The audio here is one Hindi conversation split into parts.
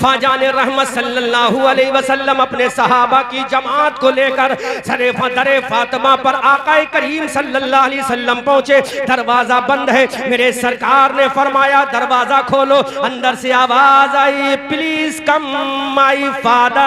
मुस्तफ़ा जाने रहमत सल्लल्लाहु अलैहि वसल्लम अपने सहाबा की जमात को लेकर सरे दरे फातिमा पर आकाए करीम सल्लल्लाहु अलैहि वसल्लम पहुंचे। दरवाजा बंद है, मेरे सरकार ने फरमाया दरवाजा खोलो। अंदर से आवाज आई, please come my father,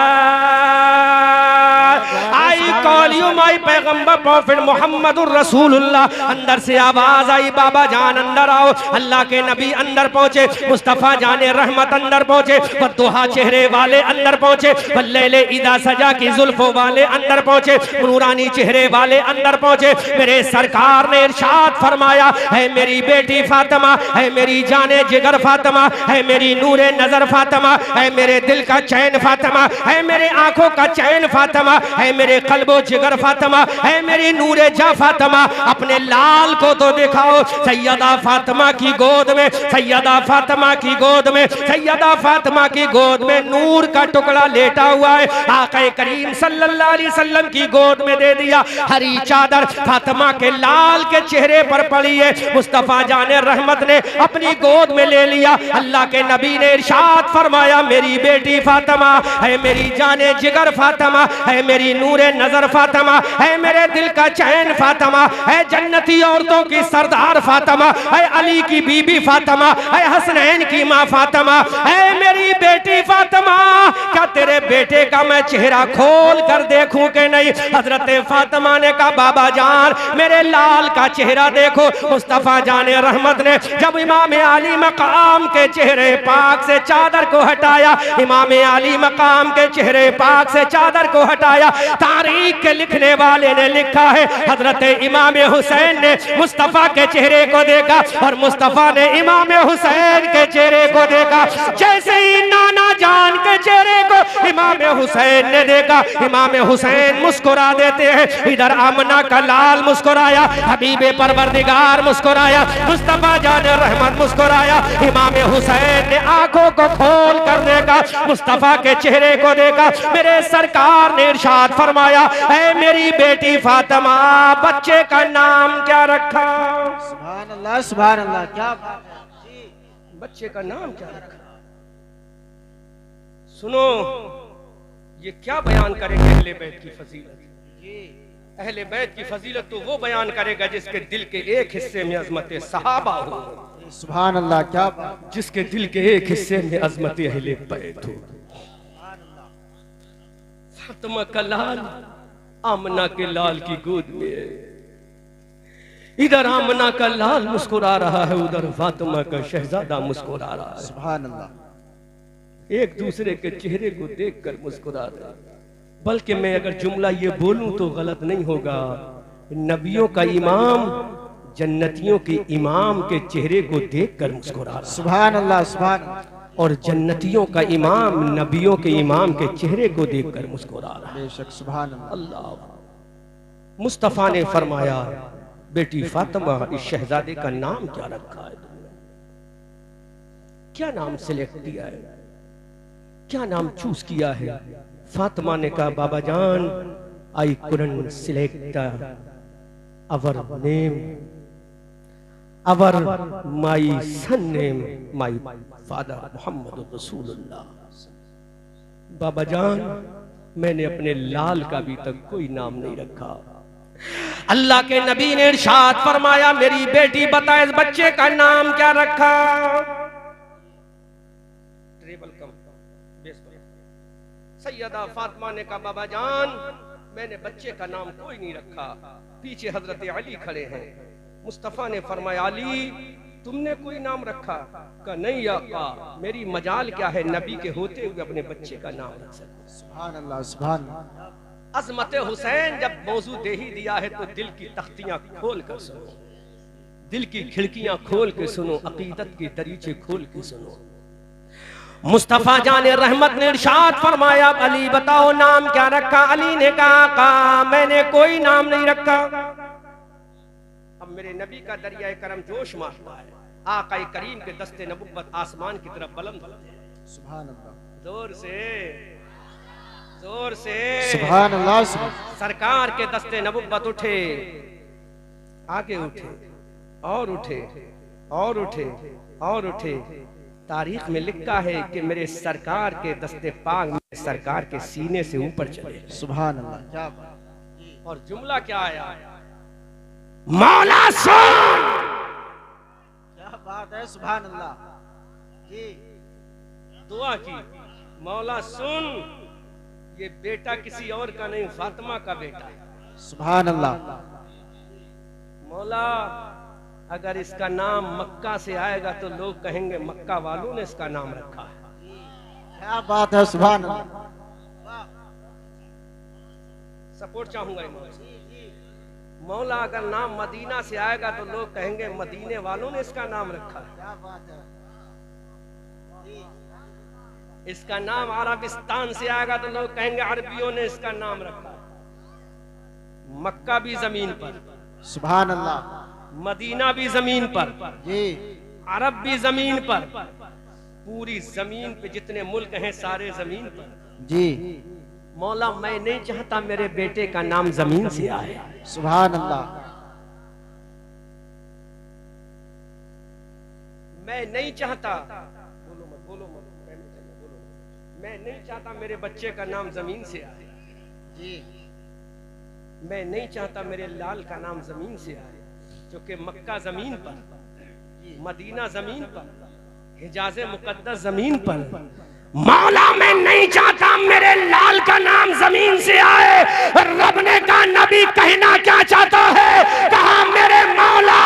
I call you my पैगंबर प्रॉफिट मोहम्मदुर रसूलुल्लाह। अंदर से आवाज आई, बाबा जान अंदर आओ। अल्लाह के नबी अंदर पहुंचे, मुस्तफ़ा जाने रहमत अंदर पहुंचे, बद्दुहा चेहरे वाले अंदर पहुंचे, बल्लेले इदा सजा की जुल्फों वाले अंदर पहुंचे, नूरानी चेहरे वाले अंदर पहुंचे। मेरे सरकार ने इरशाद फरमाया, है मेरी बेटी फातिमा, है मेरी जाने जिगर फातिमा, है मेरी नूरे नजर फातिमा, है मेरे दिल का चैन फातिमा, है मेरे आंखों का चैन फातिमा, है मेरे कल्बो जिगर फातिमा, है मेरी नूरे जा फातिमा। अपने लाल को तो दिखाओ। सैयदा फातिमा की गोद में, सैयदा फातिमा की गोद में, सैयदा फातिमा की गोद में नूर का टुकड़ा लेटा हुआ है। आक़ा करीम सल्लल्लाहु अलैहि वसल्लम की गोद में दे दिया। हरी चादर फातिमा के लाल के चेहरे पर पड़ी है। मुस्तफ़ा जाने रहमत ने अपनी गोद में ले लिया। अल्लाह के नबी ने इरशाद फरमाया, मेरी बेटी फातिमा है, मेरी जाने जिगर फातिमा है, मेरी नूरे नजर फातिमा है, मेरे दिल का चैन फातिमा है, जन्नती औरतों की सरदार फातिमा है, अली की बीबी फातिमा है, हसनैन की माँ फातिमा है, मेरी बेटी फातिमा। क्या तेरे बेटे का मैं चेहरा खोल कर देखूं कि नहीं? हजरत फातिमा ने कहा, बाबा जान मेरे लाल का चेहरा देखो। मुस्तफ़ा जाने रहमत ने जब इमाम अली मकाम के चेहरे पाक से चादर को हटाया, इमाम अली मकाम के चेहरे पाक से चादर को हटाया, तारीख के लिखने वाले ने लिखा है, हजरत इमाम हुसैन ने मुस्तफ़ा के चेहरे को देखा और मुस्तफ़ा ने इमाम हुसैन के चेहरे को देखा। जैसे ही नाना जान के चेहरे को इमाम हुसैन ने देखा, इमाम हुसैन मुस्कुरा देते हैं। इधर आमना का लाल मुस्कुराया, हबीबे परवरदिगार मुस्कुराया, मुस्तफ़ा जाने रहमत मुस्कुराया। इमाम हुसैन ने आंखों को खोल कर देखा, मुस्तफ़ा के चेहरे को देखा। मेरे सरकार ने इरशाद फरमाया, ऐ मेरी बेटी फातिमा, बच्चे का नाम क्या रखा? सुभान अल्लाह, सुभान अल्लाह। क्या बच्चे का नाम क्या रखा? सुनो, ये क्या बयान करेंगे अहले बैत की फजीलत। अहले बैत की फजीलत तो वो बयान करेगा जिसके दिल के एक हिस्से में अजमत सहाबा हो। सुभान अल्लाह। क्या जिसके दिल के एक हिस्से में अजमत अहले बैत हो। फातिमा का लाल आमना के लाल की गोद में है। इधर आमना का लाल मुस्कुरा रहा है, उधर फातिमा का शहजादा मुस्कुरा रहा है। सुभान अल्लाह। एक दूसरे के चेहरे को देखकर मुस्कुरा रहे। बल्कि मैं अगर जुमला ये बोलूं तो गलत नहीं होगा, नबियों का इमाम जन्नतियों के इमाम के चेहरे को देखकर मुस्कुरा रहा है। सुभान अल्लाह, सुभान। और जन्नतियों का इमाम नबियों के इमाम के चेहरे को देखकर मुस्कुरा रहा है। बेशक, सुभान अल्लाह। मुस्तफ़ा ने फरमाया, बेटी फातिमा, इस शहजादे का नाम क्या रखा है तुमने? क्या नाम सिलेक्ट किया है? क्या नाम चूज किया है? फातिमा ने कहा, बाबा जान, I couldn't select our name, our my son name, my father Muhammad रसूलुल्लाह। बाबा जान, मैंने अपने लाल का अभी तक कोई नाम नहीं रखा। अल्लाह के नबी ने इरशाद फरमाया, मेरी बेटी बता इस बच्चे का नाम क्या रखा? सैयदा फातिमा ने कहा, बाबा जान, मैंने बच्चे का नाम कोई नहीं रखा। पीछे हजरत अली खड़े हैं। मुस्तफ़ा ने फरमाया, अली तुमने कोई नाम रखा? कहा नहीं आका, मेरी मजाल क्या है नबी के होते हुए अपने बच्चे का नाम रख सकते। सुभान अल्लाह, सुभान। अजमत हुसैन जब मौजू दे ही दिया है तो दिल की तख्तियां खोल कर सुनो, दिल की खिड़कियां खोल के सुनो, अकीदत के दरीचे खोल के सुनो। मुस्तफ़ा जाने रहमत ने इरशाद फरमाया, अली बताओ नाम क्या रखा? अली ने कहा, मैंने कोई नाम नहीं रखा। अब मेरे नबी का दरिया करम जोश मारता है। आका करीम के दस्ते नबुव्वत आसमान की तरफ बुलंद होते हैं। सुभान अल्लाह। जोर से, जोर से सुभान अल्लाह। सरकार के दस्ते नबुव्वत उठे, आगे उठे और उठे और उठे और उठे। तारीख में लिखा है कि मेरे सरकार के दस्ते पाक मेरे सरकार के सीने से ऊपर चले। सुभान अल्लाह, क्या बात। और जुमला क्या आया? मौला सुन। क्या बात है, सुभान अल्लाह जी। दुआ की, मौला सुन, ये बेटा किसी और का नहीं, फातिमा का बेटा है। सुभान अल्लाह। मौला अगर इसका नाम मक्का से आएगा तो लोग कहेंगे मक्का वालों ने इसका नाम रखा है। क्या बात है, सुभान अल्लाह। सपोर्ट चाहूंगा मौला अगर नाम मदीना से आएगा तो लोग कहेंगे मदीने वालों ने इसका नाम रखा है। क्या बात है। इसका नाम अरबिस्तान से आएगा तो लोग कहेंगे अरबियों ने इसका नाम रखा है। मक्का भी जमीन पर, सुभान अल्लाह। मदीना भी जमीन पर जी, अरब भी जमीन पर, पूरी जमीन पे जितने मुल्क हैं सारे जमीन पर। जी, मौला मैं नहीं चाहता मेरे बेटे का नाम जमीन से आए। सुभान अल्लाह। मैं नहीं चाहता, बोलो मत, बोलो मत, बोलो मत। मैं नहीं चाहता मेरे बच्चे का नाम जमीन से आए। जी, मैं नहीं चाहता मेरे लाल का नाम जमीन से आए, क्योंकि मक्का जमीन पर, मदीना जमीन पर, हिजाज मुकद्दस जमीन पर। मौला मैं नहीं चाहता मेरे लाल का नाम जमीन से आए। रब ने कहा नबी कहना क्या चाहता है? कहा मेरे मौला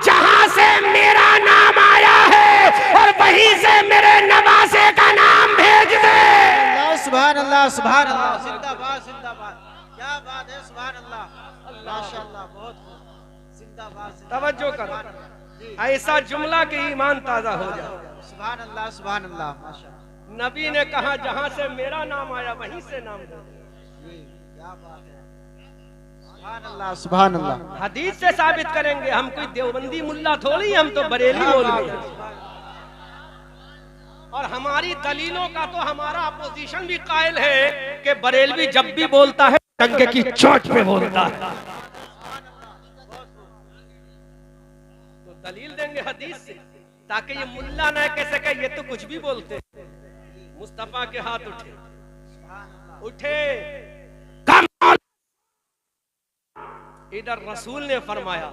जहां से मेरा नाम आया है और वहीं से मेरे नवासे का नाम भेज दे। सुभान अल्लाह, सुभान अल्लाह, जिंदाबाद जिंदाबाद। क्या बात है, सुभान अल्लाह, माशाअल्लाह, बहुत खूब, जिंदाबाद। तवज्जो करो, ऐसा जुमला के ईमान ताजा हो जाए। सुभान अल्लाह, सुभान अल्लाह, माशाअल्लाह। नबी ने कहा जहां से मेरा नाम आया वहीं से नाम दे। क्या बात है, सुभान अल्लाह, सुभान अल्लाह। हदीस से साबित करेंगे, हम कोई देवबंदी मुल्ला थोड़ी, हम तो बरेली मौलवी हैं। और हमारी दलीलों का तो हमारा अपोजिशन भी कायल है कि बरेलवी जब भी बोलता है टंके की चोट पे बोलता है। तो दलील देंगे हदीस से, ताकि ये मुल्ला न कह सके ये तो कुछ भी बोलते। मुस्तफा के हाथ उठे, उठे, इधर रसूल ने फरमाया,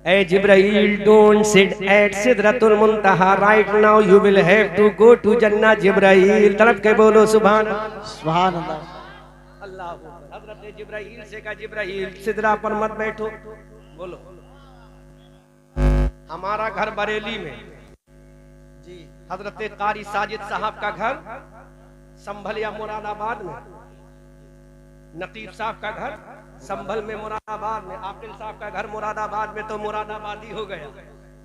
ए जिब्राइल डोंट सिट एट सिदरतुल मुंतहा right now, you will have to go to जन्नह। जिब्राइल तरफ के बोलो सुभान सुभान अल्लाह, अल्लाह। हजरत जिब्राइल से कहा जिब्राइल सिदरा पर मत बैठो। बोलो, हमारा घर बरेली में, हजरत कारी साजिद साहब का घर संभल या मुरादाबाद में, नकीब साहब का घर संभल में मुरादाबाद में, आकिल साहब का घर मुरादाबाद में, तो मुरादाबादी हो गया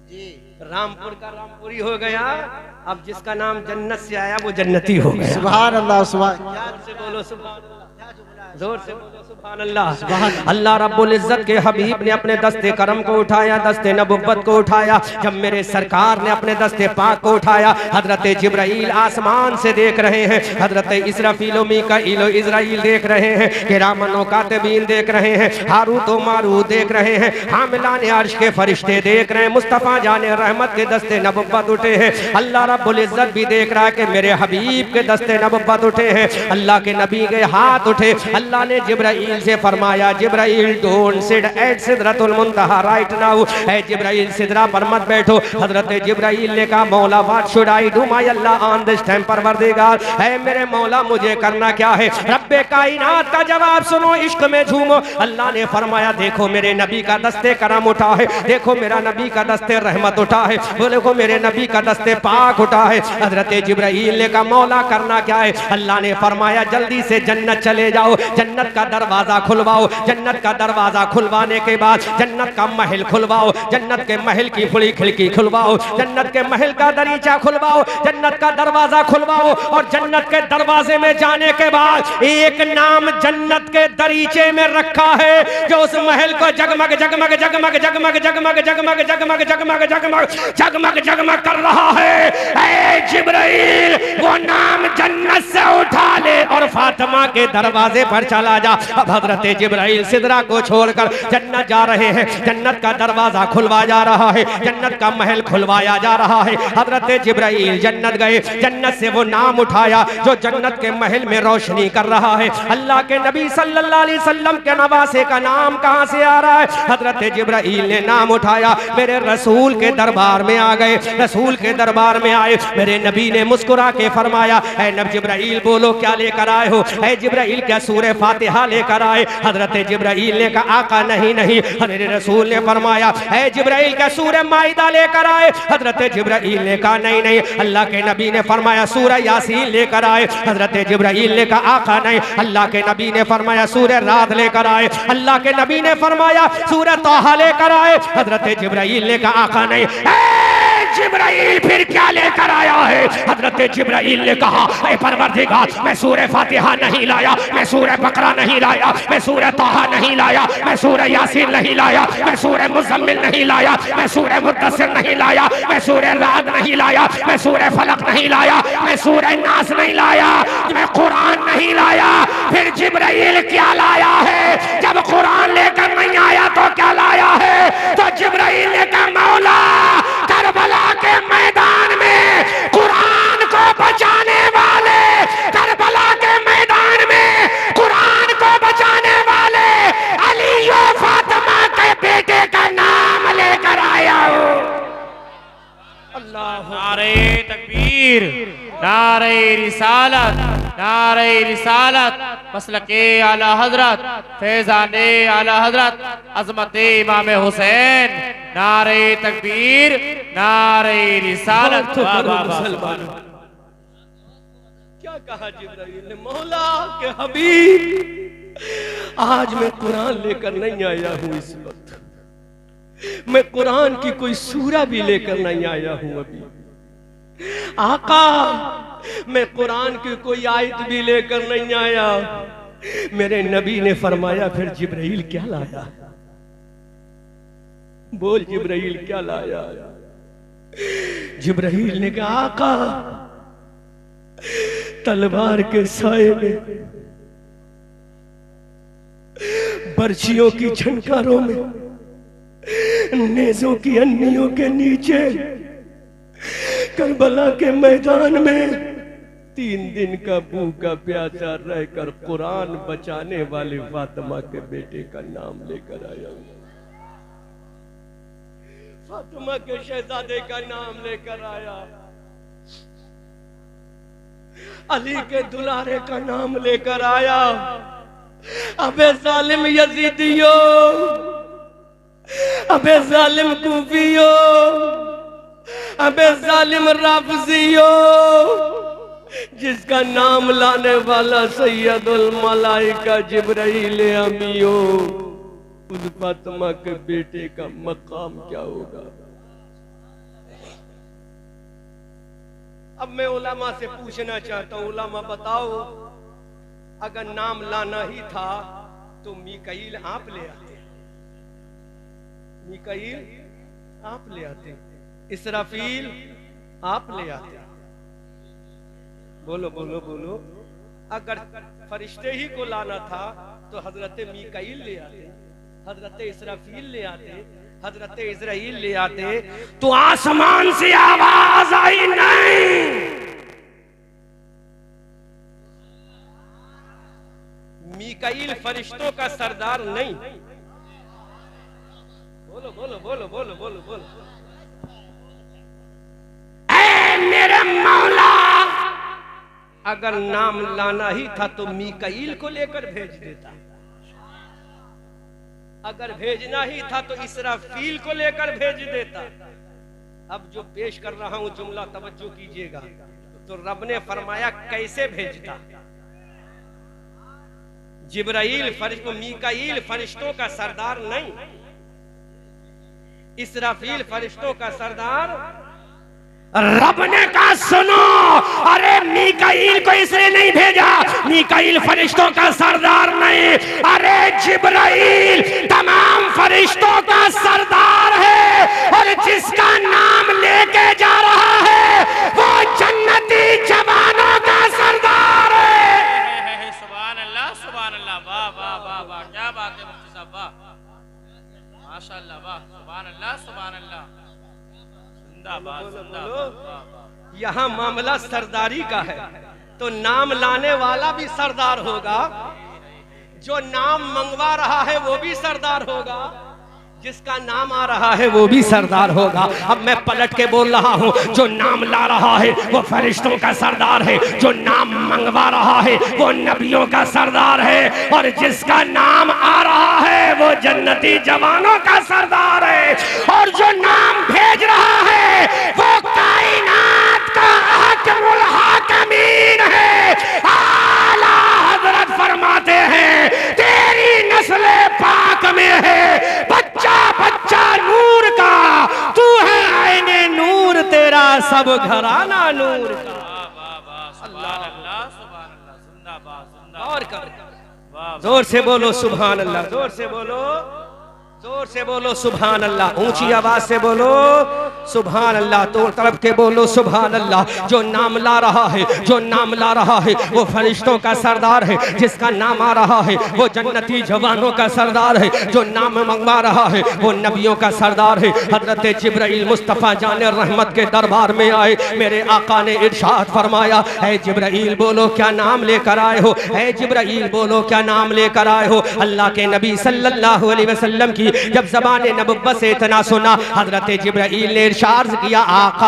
जी, रामपुर का रामपुरी हो गया। अब जिसका नाम जन्नत से आया वो जन्नती हो गया। सुभान अल्लाह, सुभान। जोर से बोलो सुभान अल्लाह, जोर से बोलो सुभान अल्लाह। अल्लाह रब्बुल इज्जत के हबीब ने अपने दस्ते करम को उठाया, दस्ते नबुव्वत को उठाया। जब मेरे सरकार ने अपने दस्ते पाक को उठाया, हजरत जिब्राइल आसमान से देख रहे हैं, हजरत इसराफील मीकाईल इजराइल देख रहे हैं, किरामन व कातिबीन देख रहे हैं, हारूत व मारूत देख रहे हैं, हामिलान अर्श के फरिश्ते देख रहे हैं, मुस्तफा जाने रहमत के दस्ते नबुव्वत उठे हैं। अल्लाह रब्बुल इज्जत भी देख रहा है कि मेरे हबीब के दस्ते नबुव्वत उठे हैं। अल्लाह के नबी के हाथ उठे। अल्लाह ने जिब्राइल से फरमाया जिब्राइल डोंट सिट एट सिदरतुल मुंतहा राइट नाउ, ए जिब्राइल सिदरा पर मत बैठो। हजरत जिब्राइल ने कहा मौला what should I do my अल्लाह ऑन दिस टाइम परवरदिगार, है मेरे मौला मुझे करना क्या है? रब्बे कायनात का जवाब सुनो, इश्क में झूमो। अल्लाह ने फरमाया देखो मेरे नबी का दस्ते करम उठा है, देखो मेरा नबी का दस्ते रहमत उठा है, वो देखो मेरे नबी का दस्ते पाक उठा है। हजरत जिब्राइल ने कहा मौला करना क्या है? अल्लाह ने फरमाया जल्दी से जन्नत चले जाओ, जन्नत का दरवाजा खुलवाओ। जन्नत का दरवाजा खुलवाने के बाद जन्नत का महल खुलवाओ, जन्नत के महल की खुली खिड़की खुलवाओ, जन्नत के महल का दरीचा खुलवाओ, जन्नत का दरवाजा खुलवाओ। और जन्नत के दरवाजे में जाने के बाद एक नाम जन्नत के दरीचे में रखा है जो उस महल को जगमग जगमग जगमग जगमग जगमग जगमग जगमग जगमग जगमग जगमग जगमग कर रहा है। ऐ जिब्राइल वो नाम जन्नत से उठा ले और फातिमा के दरवाजे पर चला जा। अब हजरत जिब्राइल सिदरा को छोड़कर जन्नत जा रहे हैं। जन्नत का दरवाजा खुलवा जा रहा है, जन्नत का महल खुलवाया जा रहा है। हजरत जिब्राइल जन्नत गए, जन्नत से वो नाम उठाया जो जन्नत के महल में रोशनी कर रहा है। अल्लाह के नबी सल्लल्लाहु अलैहि वसल्लम के नवासे का नाम कहां से आ रहा है? हजरत जिब्राइल ने नाम उठाया, मेरे रसूल के दरबार में आ गए। रसूल के दरबार में आए, मेरे नबी ने मुस्कुरा के फरमाया, ऐ नबी जिब्राइल बोलो क्या लेकर आए हो? ऐ जिब्राइल क्या सूरह फातिहा लेकर आए? हजरत जिब्राइल ने कहा आका नहीं नहीं। मेरे रसूल ने फरमाया, ऐ जिब्राइल क्या सूरह माइदा लेकर आए? हजरत जिब्राइल ने कहा नहीं नहीं। अल्लाह के नबी ने फरमाया सूरह यासीन लेकर आए। हजरत जिब्राइल ने कहा आका नहीं। अल्लाह के नबी ने फरमाया सूरह राद लेकर आए। अल्लाह के नबी ने फरमाया सूरह तोहा लेकर आए। हजरत जिब्राइल ने कहा आका नहीं। जिब्राइल फिर क्या लेकर आया है? हजरत जिब्राइल ने कहा, ऐ परवरदिगार मैं सूरह फातिहा नहीं लाया, मैं सूरह बकरा नहीं लाया, मैं सूरह तोहा नहीं लाया, मैं सूरह यासीन नहीं लाया, मैं सूरह मुज़म्मिल नहीं लाया, मैं सूरह मुद्दस्सिर नहीं लाया, मैं सूरह राद नहीं लाया, मैं सूरह फलक नहीं लाया, मैं सूरह नास नहीं लाया, मैं कुरान नहीं लाया। फिर जिब्राइल क्या लाया है? जब कुरान लेकर नहीं आया तो क्या लाया है? तो जिब्राइल ने कहा मौला करबला के मैदान में कुरान को बचाने वाले, करबला के मैदान में कुरान को बचाने वाले अली और फातिमा के बेटे का नाम लेकर आया हूं। अल्लाह नारे तकबीर, नारे रिसालत, नारे रिसालत, मसलके आला हजरत, फैजाने आला हजरत, अजमते इमाम हुसैन, नारे तकबीर, नारे रिसालत। क्या कहा जिब्राइल ने? मौला के हबीब आज मैं कुरान लेकर नहीं आया हूं। इस वक्त मैं कुरान की कोई सूरा भी लेकर नहीं आया हूं। अभी आका मैं कुरान की कोई आयत भी लेकर नहीं आया। मेरे नबी ने फरमाया फिर जिब्राइल क्या लाया? बोल जिब्राइल क्या लाया? जिब्राइल ने कहा आका तलवार के साए में, बर्छियों की झनकारों में, नेज़ों की अन्नियों के नीचे, करबला के मैदान में 3 दिन का भूखा प्यासा रहकर कुरान बचाने वाले फातिमा के बेटे का नाम लेकर आया हूं। फातिमा के शहजादे का नाम लेकर आया, अली के दुलारे का नाम लेकर आया। अबे जालिम यजीदियो, अबे जालिम कूफियो, अबे जालिम राफजियो, जिसका नाम लाने वाला सैयदुल मलाइका जिब्राइल अमीयो, उस फातिमा के बेटे का मकाम क्या होगा? अब मैं उलमा से पूछना चाहता हूं, उलमा बताओ अगर नाम लाना ही था तो मीकाईल आप ले आते, मीकाईल आप ले आते, इसराफील आप ले आते। बोलो बोलो बोलो। अगर फरिश्ते ही को लाना था तो हजरत मीकाईल ले आते, हजरत इसराफील ले आते, हजरत इजराइल ले आते, तो आसमान से आवाज आई नहीं। मीकाईल फरिश्तों का सरदार नहीं। बोलो बोलो बोलो बोलो बोलो बोलो। ऐ मेरे मौला अगर नाम लाना ही था तो मीकाईल को लेकर भेज देता, अगर भेजना ही था तो इसराफील को लेकर भेज देता। अब जो पेश कर रहा हूं जुमला तवज्जो कीजिएगा, तो रब ने फरमाया कैसे भेजता। जिब्राइल फरिश्तों, मीकाईल फरिश्तों का सरदार नहीं, इसराफील फरिश्तों का सरदार। रब ने कहा सुनो, अरे मीकाईल को इसलिए नहीं भेजा, मीकाईल फरिश्तों का सरदार नहीं, अरे जिब्राइल तमाम फरिश्तों का सरदार है, और जिसका नाम लेके जा रहा है वो जन्नती जवानों का सरदार यहाँ मामला सरदारी का है, तो नाम लाने वाला भी सरदार होगा, जो नाम मंगवा रहा है वो भी सरदार होगा, जिसका नाम आ रहा है वो भी सरदार होगा। अब मैं पलट के बोल रहा हूँ, जो नाम ला रहा है वो फरिश्तों का सरदार है, जो नाम मंगवा रहा है वो नबियों का सरदार है, और जिसका नाम आ रहा है वो जन्नती जवानों का सरदार है, और जो नाम भेज रहा है वो कायनात का हाकिमुल हाकिमीन है। आला हजरत फरमाते हैं तेरी नस्ल पाक में है बच्चा बच्चा नूर का, तू है आईने नूर, तेरा सब घराना नूर का। और कर जोर से बोलो सुभान अल्लाह, जोर से बोलो, जोर से बोलो सुभान अल्लाह, ऊंची आवाज से बोलो सुभान अल्लाह, तो तरफ के बोलो सुभान अल्लाह। जो नाम ला रहा है, जो नाम ला रहा है वो फरिश्तों का सरदार है, जिसका नाम आ रहा है वो जन्नती जवानों का सरदार है, जो नाम मंगवा रहा है वो नबियों का सरदार है। हजरत जिब्राइल मुस्तफ़ा जाने रहमत के दरबार में आए, मेरे आका ने इरशाद फरमाया, है जिब्राइल बोलो क्या नाम लेकर आए हो, है जिब्राइल बोलो क्या नाम लेकर आए हो। अल्लाह के नबी सल्लल्लाहु अलैहि वसल्लम की जब ज़बान नबुव्वत से इतना सुना, हजरत जिब्राइल ने इरशाद किया, आका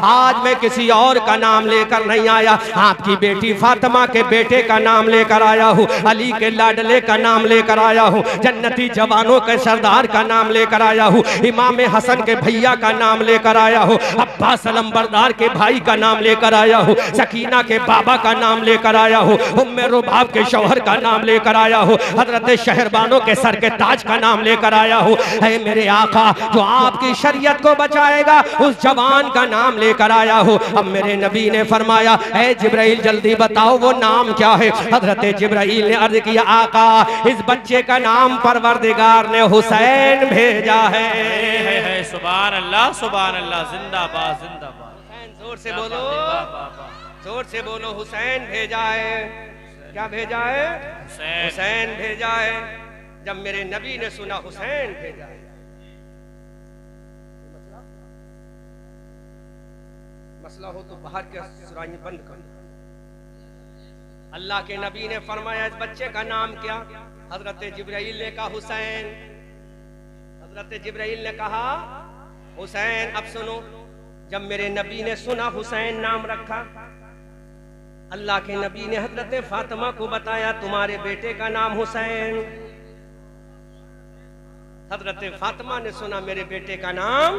आज मैं किसी और का नाम लेकर नहीं आया, आपकी बेटी फातिमा के बेटे का नाम लेकर आया हूँ, अली के लाडले का नाम लेकर आया हूँ, जन्नती जवानों के सरदार का नाम लेकर आया हूँ, इमाम हसन के भैया का नाम लेकर आया हूँ, अब्बास अलंबरदार के भाई का नाम लेकर आया हूँ, सकीना के बाबा का नाम लेकर आया हूँ, उम्मे रुबाब के शौहर का नाम लेकर आया हूँ, हजरत शहरबानों के सर के ताज का नाम लेकर आया हूँ। है मेरे आका जो आपकी शरीयत को बचाएगा उस जवान का नाम लेकर आया हूँ। अब मेरे नबी ने फरमाया, ऐ जिब्राइल जल्दी बताओ वो नाम क्या है। हजरत जिब्राइल ने अर्ज किया, आका इस बच्चे का नाम परवरदिगार ने हुसैन भेजा है। सुभान अल्लाह सुभान अल्लाह, जिंदाबाद जिंदाबाद। जोर से बोलो, जोर से बोलो, हुसैन भेजा है। क्या भेजा है? हुसैन भेजा है। जब मेरे नबी ने सुना हुसैन भेजा है, मसला हो तो बाहर के सुराही बंद कर। अल्लाह के नबी ने फरमाया, इस बच्चे का नाम क्या? हजरत जिब्राइल ने कहा हुसैन। हजरत जिब्राइल ने कहा हुसैन। अब सुनो, जब मेरे नबी ने सुना हुसैन नाम रखा, अल्लाह के नबी ने हजरत फातिमा को बताया, तुम्हारे बेटे का नाम हुसैन। हजरत फातिमा ने सुना मेरे बेटे का नाम,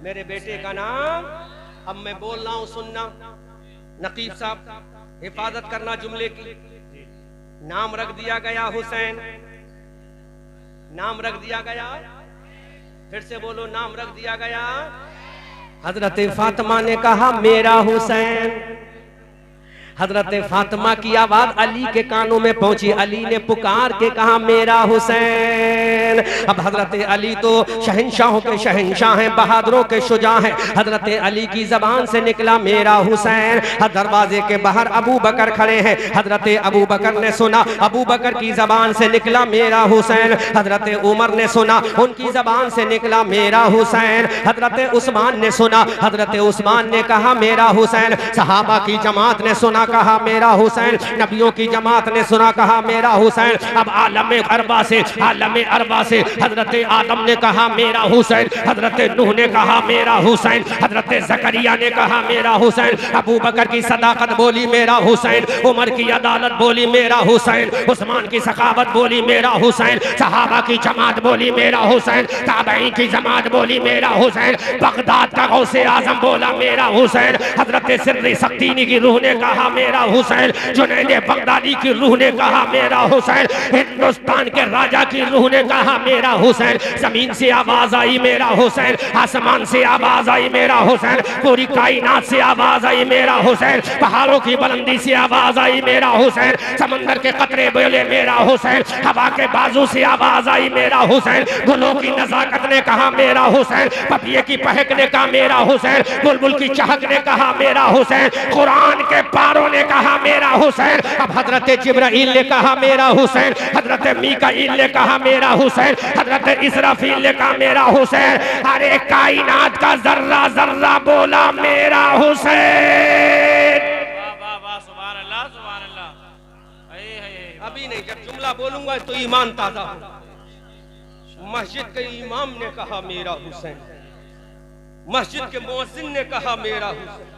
मेरे बेटे का नाम। अब मैं बोल रहा हूं, सुनना। नकीब साहब हिफाजत करना जुमले की। नाम रख दिया गया हुसैन, नाम रख दिया गया। फिर से बोलो, नाम रख दिया गया। हजरत फातिमा ने कहा मेरा हुसैन। हजरत फातिमा की आवाज अली के कानों में पहुंची। अली ने पुकार के कहा मेरा हुसैन। अब हजरत अली तो शहंशाहों के शहंशाह हैं, बहादुरों के शुजा हैं। हजरत अली की जबान से निकला मेरा हुसैन। दरवाजे के बाहर अबू बकर खड़े हैं। हजरत अबू बकर ने सुना, अबू बकर की जबान से निकला मेरा हुसैन। हजरत उमर ने सुना, उनकी जबान से निकला मेरा हुसैन। हजरत उस्मान ने सुना, हजरत उस्मान ने कहा मेरा हुसैन। सहाबा की जमात ने सुना, कहा मेरा हुसैन। नबियों की जमात ने सुना, कहा मेरा हुसैन। अब आलम अरबा से, आलम अरबा से हजरत आदम ने कहा मेरा हुसैन, हजरत नूह ने कहा मेरा हुसैन, हजरत जकरिया ने कहा मेरा हुसैन। अबू बकर की सदाकत बोली मेरा हुसैन, उमर की अदालत बोली मेरा हुसैन, उस्मान की सखावत बोली मेरा हुसैन, सहाबा की जमात बोली मेरा हुसैन, ताबईन की जमात बोली मेरा हुसैन, बगदाद का गौसे आजम बोला मेरा हुसैन, हजरत सिर्री सख्तीनी की रूह ने कहा मेरा हुसैन, जुनैद बगदादी की रूह ने कहा मेरा हुसैन, हिंदुस्तान के राजा की रूह ने कहा मेरा हुसैन। जमीन से आवाज आई मेरा हुसैन, आसमान से आवाज आई मेरा हुसैन, पूरी कायनात से आवाज आई मेरा हुसैन, पहाड़ों की बुलंदी से आवाज आई मेरा हुसैन, समंदर के कतरे बोले मेरा हुसैन, हवा के बाजू से आवाज आई मेरा हुसैन, गुलों की नजाकत ने कहा मेरा हुसैन, पपिये की पहक ने कहा मेरा हुसैन, बुलबुल की चहक ने कहा मेरा हुसैन, कुरान के पारों फरिश्तों ने कहा मेरा हुसैन, अब हजरत जिब्राइल ने कहा मेरा हुसैन, हजरत मीकाईल ने कहा मेरा हुसैन, हजरत इसराफील ने कहा मेरा हुसैन। अरे कायनात का जर्रा जर्रा बोला मेरा हुसैन। वाह वाह सुभान अल्लाह सुभान अल्लाह। अभी नहीं, जब जुमला बोलूंगा तो ईमान ताजा होगा। मस्जिद के इमाम ने कहा मेरा हुसैन, मस्जिद के मुअज्जिन ने कहा मेरा हुसैन,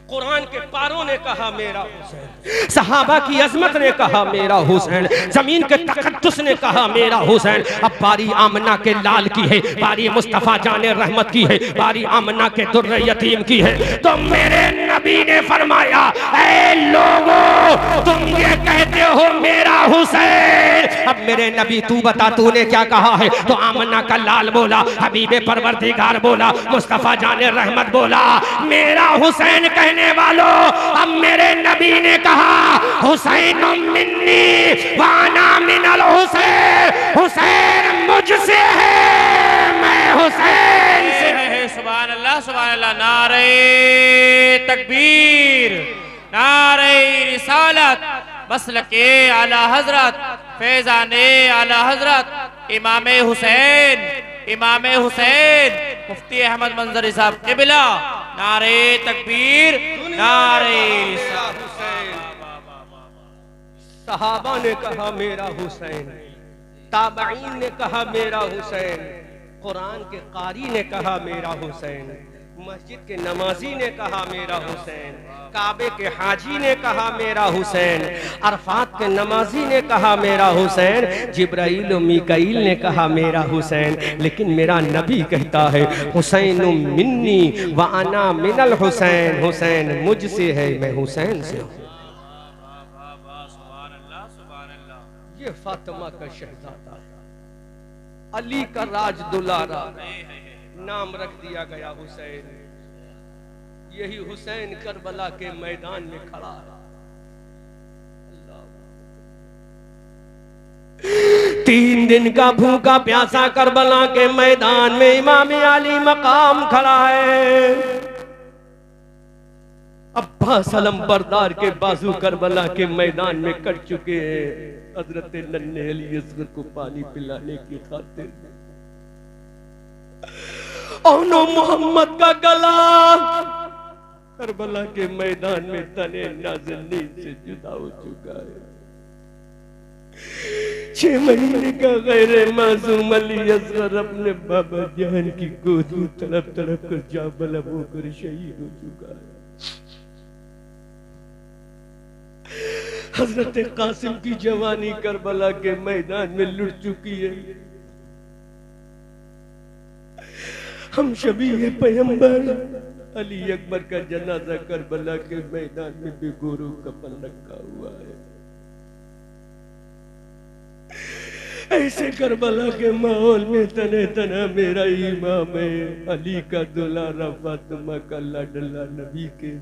कुरान के पारों ने कहा मेरा हुसैन, सहाबा की अजमत ने कहा मेरा हुसैन, जमीन के तकद्दुस ने कहा मेरा हुसैन। अब बारी आमना के लाल की है, बारी मुस्तफा जाने रहमत की है, बारी आमना के दुर्र यतीम की है। तो मेरे नबी ने फरमाया ऐ लोगों तुम ये कहते हो मेरा हुसैन, अब मेरे नबी तू बता तूने क्या कहा है? तो आमना का लाल बोला, हबीबे परवरदिगार बोला, मुस्तफा जाने रहमत बोला मेरा हुसैन कहने वालों। अब मेरे नबी ने कहा हुसैन मिन्नी वाना मिनल हुसैन, हुसैन मुझसे है मैं हुसैन से है। सुभान अल्लाह सुभान अल्लाह। नारे तकबीर, नारे रिसालत, मसलके आला हजरत, फैजाने आला हजरत इमाम हुसैन, इमाम हुसैन मुफ्ती अहमद मंजरी साहब क़िबला। नारे तकबीर, नारे हुसैन। सहाबा ने कहा मेरा हुसैन, ताबईन ने कहा मेरा हुसैन, कुरान के कारी ने कहा मेरा हुसैन, मस्जिद के नमाजी ने कहा मेरा हुसैन, काबे के हाजी ने कहा मेरा हुसैन, अरफात के नमाजी ने कहा मेरा हुसैन, जिब्राइल और मीकाईल ने कहा मेरा हुसैन। लेकिन मेरा नबी कहता है हुसैन मिन्नी व अना मिनल हुसैन, हुसैन मुझसे है मैं हुसैन से हूँ। ये फातिमा का शहजादा, अली का राज दुलारा, नाम रख दिया गया हुसैन। यही हुसैन करबला के मैदान में खड़ा रहा। 3 दिन का भूखा प्यासा करबला के मैदान में इमाम अली मकाम खड़ा है। अब्बास अलम बरदार के बाजू करबला के मैदान में कट चुके हैं हजरत नन्हे अली असगर को पानी पिलाने की खातिर। औनो मोहम्मद का गला करबला के मैदान में तने नाज़नीन से जुदा हो चुका है। 6 महीने का गैर मासूम अली असगर अपने बाबा जान की गोद में तड़प तड़प कर जाबलब होकर शहीद हो चुका है। हजरत कासिम की जवानी करबला के मैदान में लुट चुकी है। हम शबीह पैगंबर अली अकबर का जनाजा करबला के मैदान में बेगोरो कफन रखा हुआ है। ऐसे करबला के माहौल में तने तना मेरा इमाम है, अली का दुलारा, फातिमा का लाडला, नबी के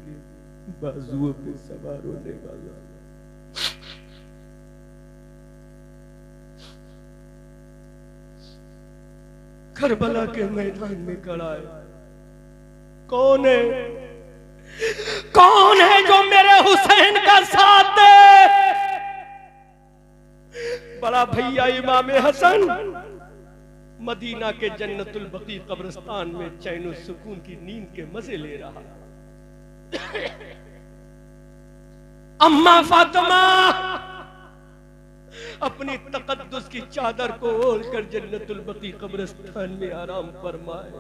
बाजुओं पे सवार होने वाला। करबला के मैदान में खड़ा है। कौन है, कौन है जो मेरे हुसैन का साथ दे? बड़ा भैया इमाम हसन मदीना के जन्नतुल बकी कब्रिस्तान में चैन सुकून की नींद के मजे ले रहा। अम्मा फातिमा अपनी तकद्दुस की चादर को ओढ़कर जन्नतुल बकी कब्रिस्तान में आराम फरमाए।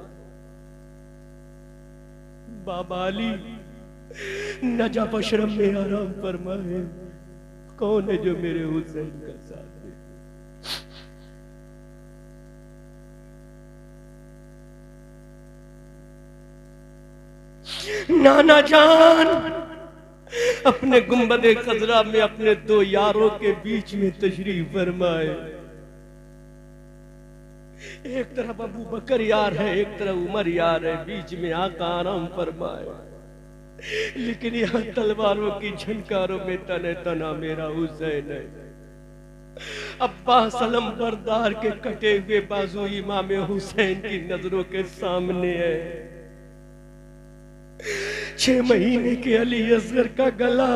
बाबा अली नजफ अशरफ में आराम फरमाए। कौन है जो मेरे हुसैन का साथ दे? नाना जान अपने गुंबदे खजरा में अपने 2 यारों के बीच में तशरीफ फरमाए। एक तरफ अबू बकर यार है, एक तरफ उमर यार है, बीच में आका आराम फरमाए। लेकिन यहाँ तलवारों की झनकारों में तने तना मेरा हुसैन है। अब्बास अलम बरदार के कटे हुए बाजू इमाम हुसैन की नजरों के सामने है। 6 महीने के अली असगर का गला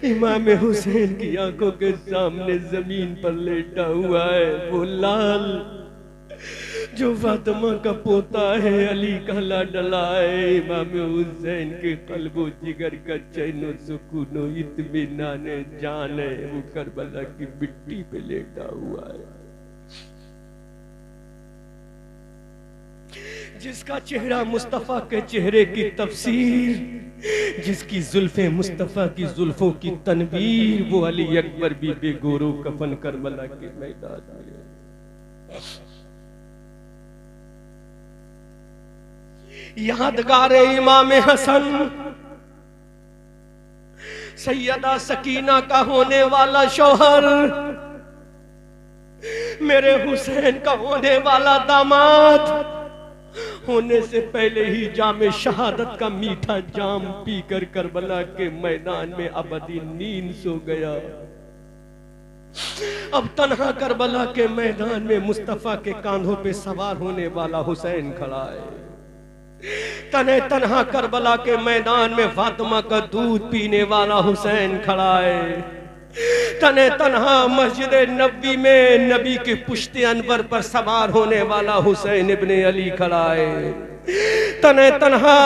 इमाम हुसैन की आंखों के सामने जमीन पर लेटा हुआ है। वो लाल जो फातिमा का पोता है, अली का लाडला है, इमाम हुसैन के कल्बो जिगर का चैनो सुकूनो इत्मीनान जान है, वो करबला की मिट्टी पे लेटा हुआ है। जिसका चेहरा मुस्तफा के चेहरे की तफसीर, जिसकी जुल्फे मुस्तफा की जुल्फों की तनवीर, वो अली अकबर भी बेगोरो कफन करबला के मैदान में। यादगार इमाम हसन सैयदा सकीना का होने वाला शौहर, मेरे हुसैन का होने वाला दामाद, होने से पहले ही जामे शहादत का मीठा जाम पीकर करबला के मैदान में अबदी नींद सो गया। अब तन्हा करबला के मैदान में मुस्तफा के कांधों पे सवार होने वाला हुसैन खड़ा है। तने तन्हा करबला के मैदान में फातिमा का दूध पीने वाला हुसैन खड़ा है। तने तन्हा मस्जिद नबी में नबी के पुश्ते अनवर पर सवार होने वाला हुसैन इब्ने अली खड़ा है। तने तन्हा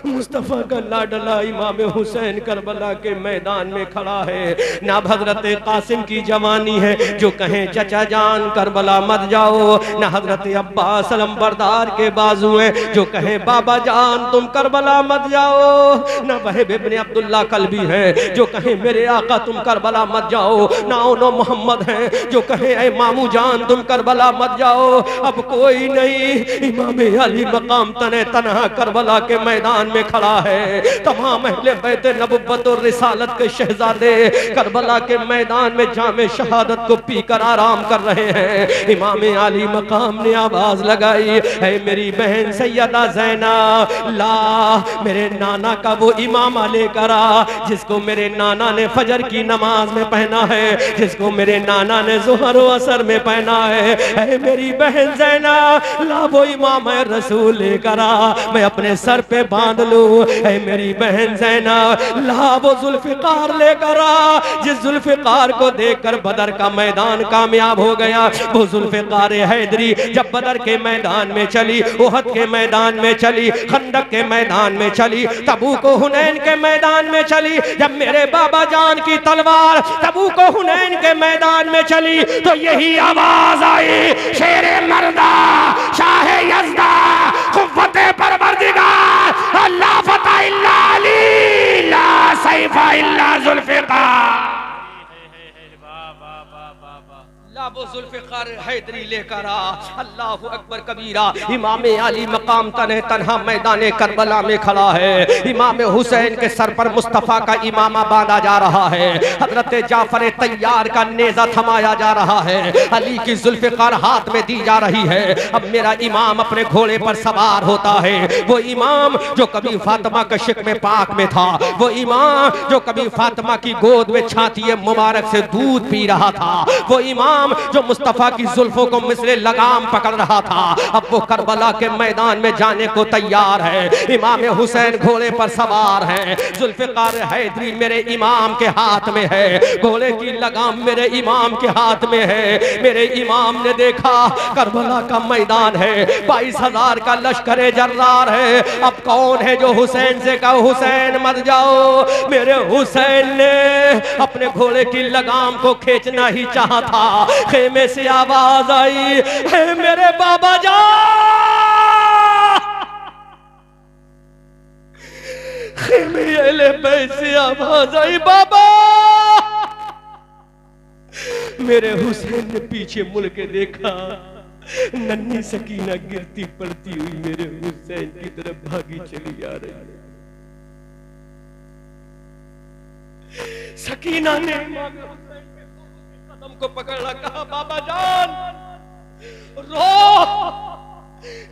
मुस्तफा का लाडला इमाम हुसैन करबला के मैदान में खड़ा है। ना हजरत कासिम की जवानी है जो कहें चचा जान करबला मत जाओ, ना हजरत अब्बास अलमबरदार के बाजू हैं जो कहें बाबा जान तुम करबला मत जाओ, ना वहीब इब्ने अब्दुल्ला कल्बी हैं जो कहें मेरे आका तुम करबला मत जाओ, ना उनो मोहम्मद हैं जो कहें ऐ मामू जान तुम करबला मत जाओ। अब कोई नहीं, इमाम अली मकाम तने तन्हा करबला के मैदान में खड़ा है। तमाम अहले बैत नबुव्वत और रिसालत के शहजादे करबला के मैदान में जामे शहादत को पीकर आराम कर रहे हैं। इमाम अली मकाम ने आवाज लगाई, है मेरी बहन सैयदा ज़ैना, ला मेरे नाना का वो इमामा लेकर आ जिसको मेरे नाना ने फजर की नमाज में पहना है, जिसको मेरे नाना ने ज़ुहर व असर में पहना है। है मेरी बहन ज़ैना, ला वो इमाम रसूल लेकर आ, मैं अपने सर पे बांध लूं। ऐ मेरी बहन ज़ैना, ला वो जुल्फ़िकार लेकर आ जिस जुल्फ़िकार को देखकर बदर का मैदान कामयाब हो गया। वो जुल्फ़िकार हैदरी जब बदर के मैदान में चली, उहद के मैदान में चली, खंदक के मैदान में चली, तबूक हुनैन के मैदान में चली, जब मेरे बाबा जान की तलवार तबूक हुनैन के मैदान में चली तो यही आवाज आई, शेरे मर्दा शाह यज़दा क़ुव्वते परवरदिगार, ला फता इल्ला अली, ला सैफ़ा इल्ला ज़ुल्फ़िकार। वो जुल्फ़िकार हैदरी लेकर आ, अल्लाहु अकबर कबीरा। इमाम अली मकाम तने तन्हा मैदान करबला में खड़ा है। इमाम हुसैन के सर पर मुस्तफ़ा का इमामा बांधा जा रहा है। हजरत जाफर तैयार का नेज़ा थमाया जा रहा है। अली की जुल्फ़िकार हाथ में दी जा रही है। अब मेरा इमाम अपने घोड़े पर सवार होता है। वो इमाम जो कभी फातिमा के शिक़्क़ पाक में था, वो इमाम जो कभी फातिमा की गोद में छाती मुबारक से दूध पी रहा था, वो इमाम जो मुस्तफा की जुल्फों को मिसले लगाम पकड़ रहा था, अब वो करबला के मैदान में जाने को तैयार है। इमाम हुसैन घोड़े पर सवार हैं, जुल्फ़िकार हैदरी मेरे इमाम के हाथ में है, घोड़े की लगाम मेरे इमाम के हाथ में है। मेरे इमाम ने देखा करबला का मैदान है, 22,000 का लश्कर जर्रार है। अब कौन है जो हुसैन से कहा हुसैन मत जाओ। मेरे हुसैन ने अपने घोड़े की लगाम को खींचना ही चाहा था, खेमे से आवाज आई, है मेरे बाबा जान। खेमे से आवाज आई, बाबा। मेरे हुसैन ने पीछे मुड़ के देखा, नन्ही सकीना गिरती पड़ती हुई मेरे हुसैन की तरफ भागी चली आ रही है। सकीना ने कदम को पकड़ा, कहा बाबा जान रो।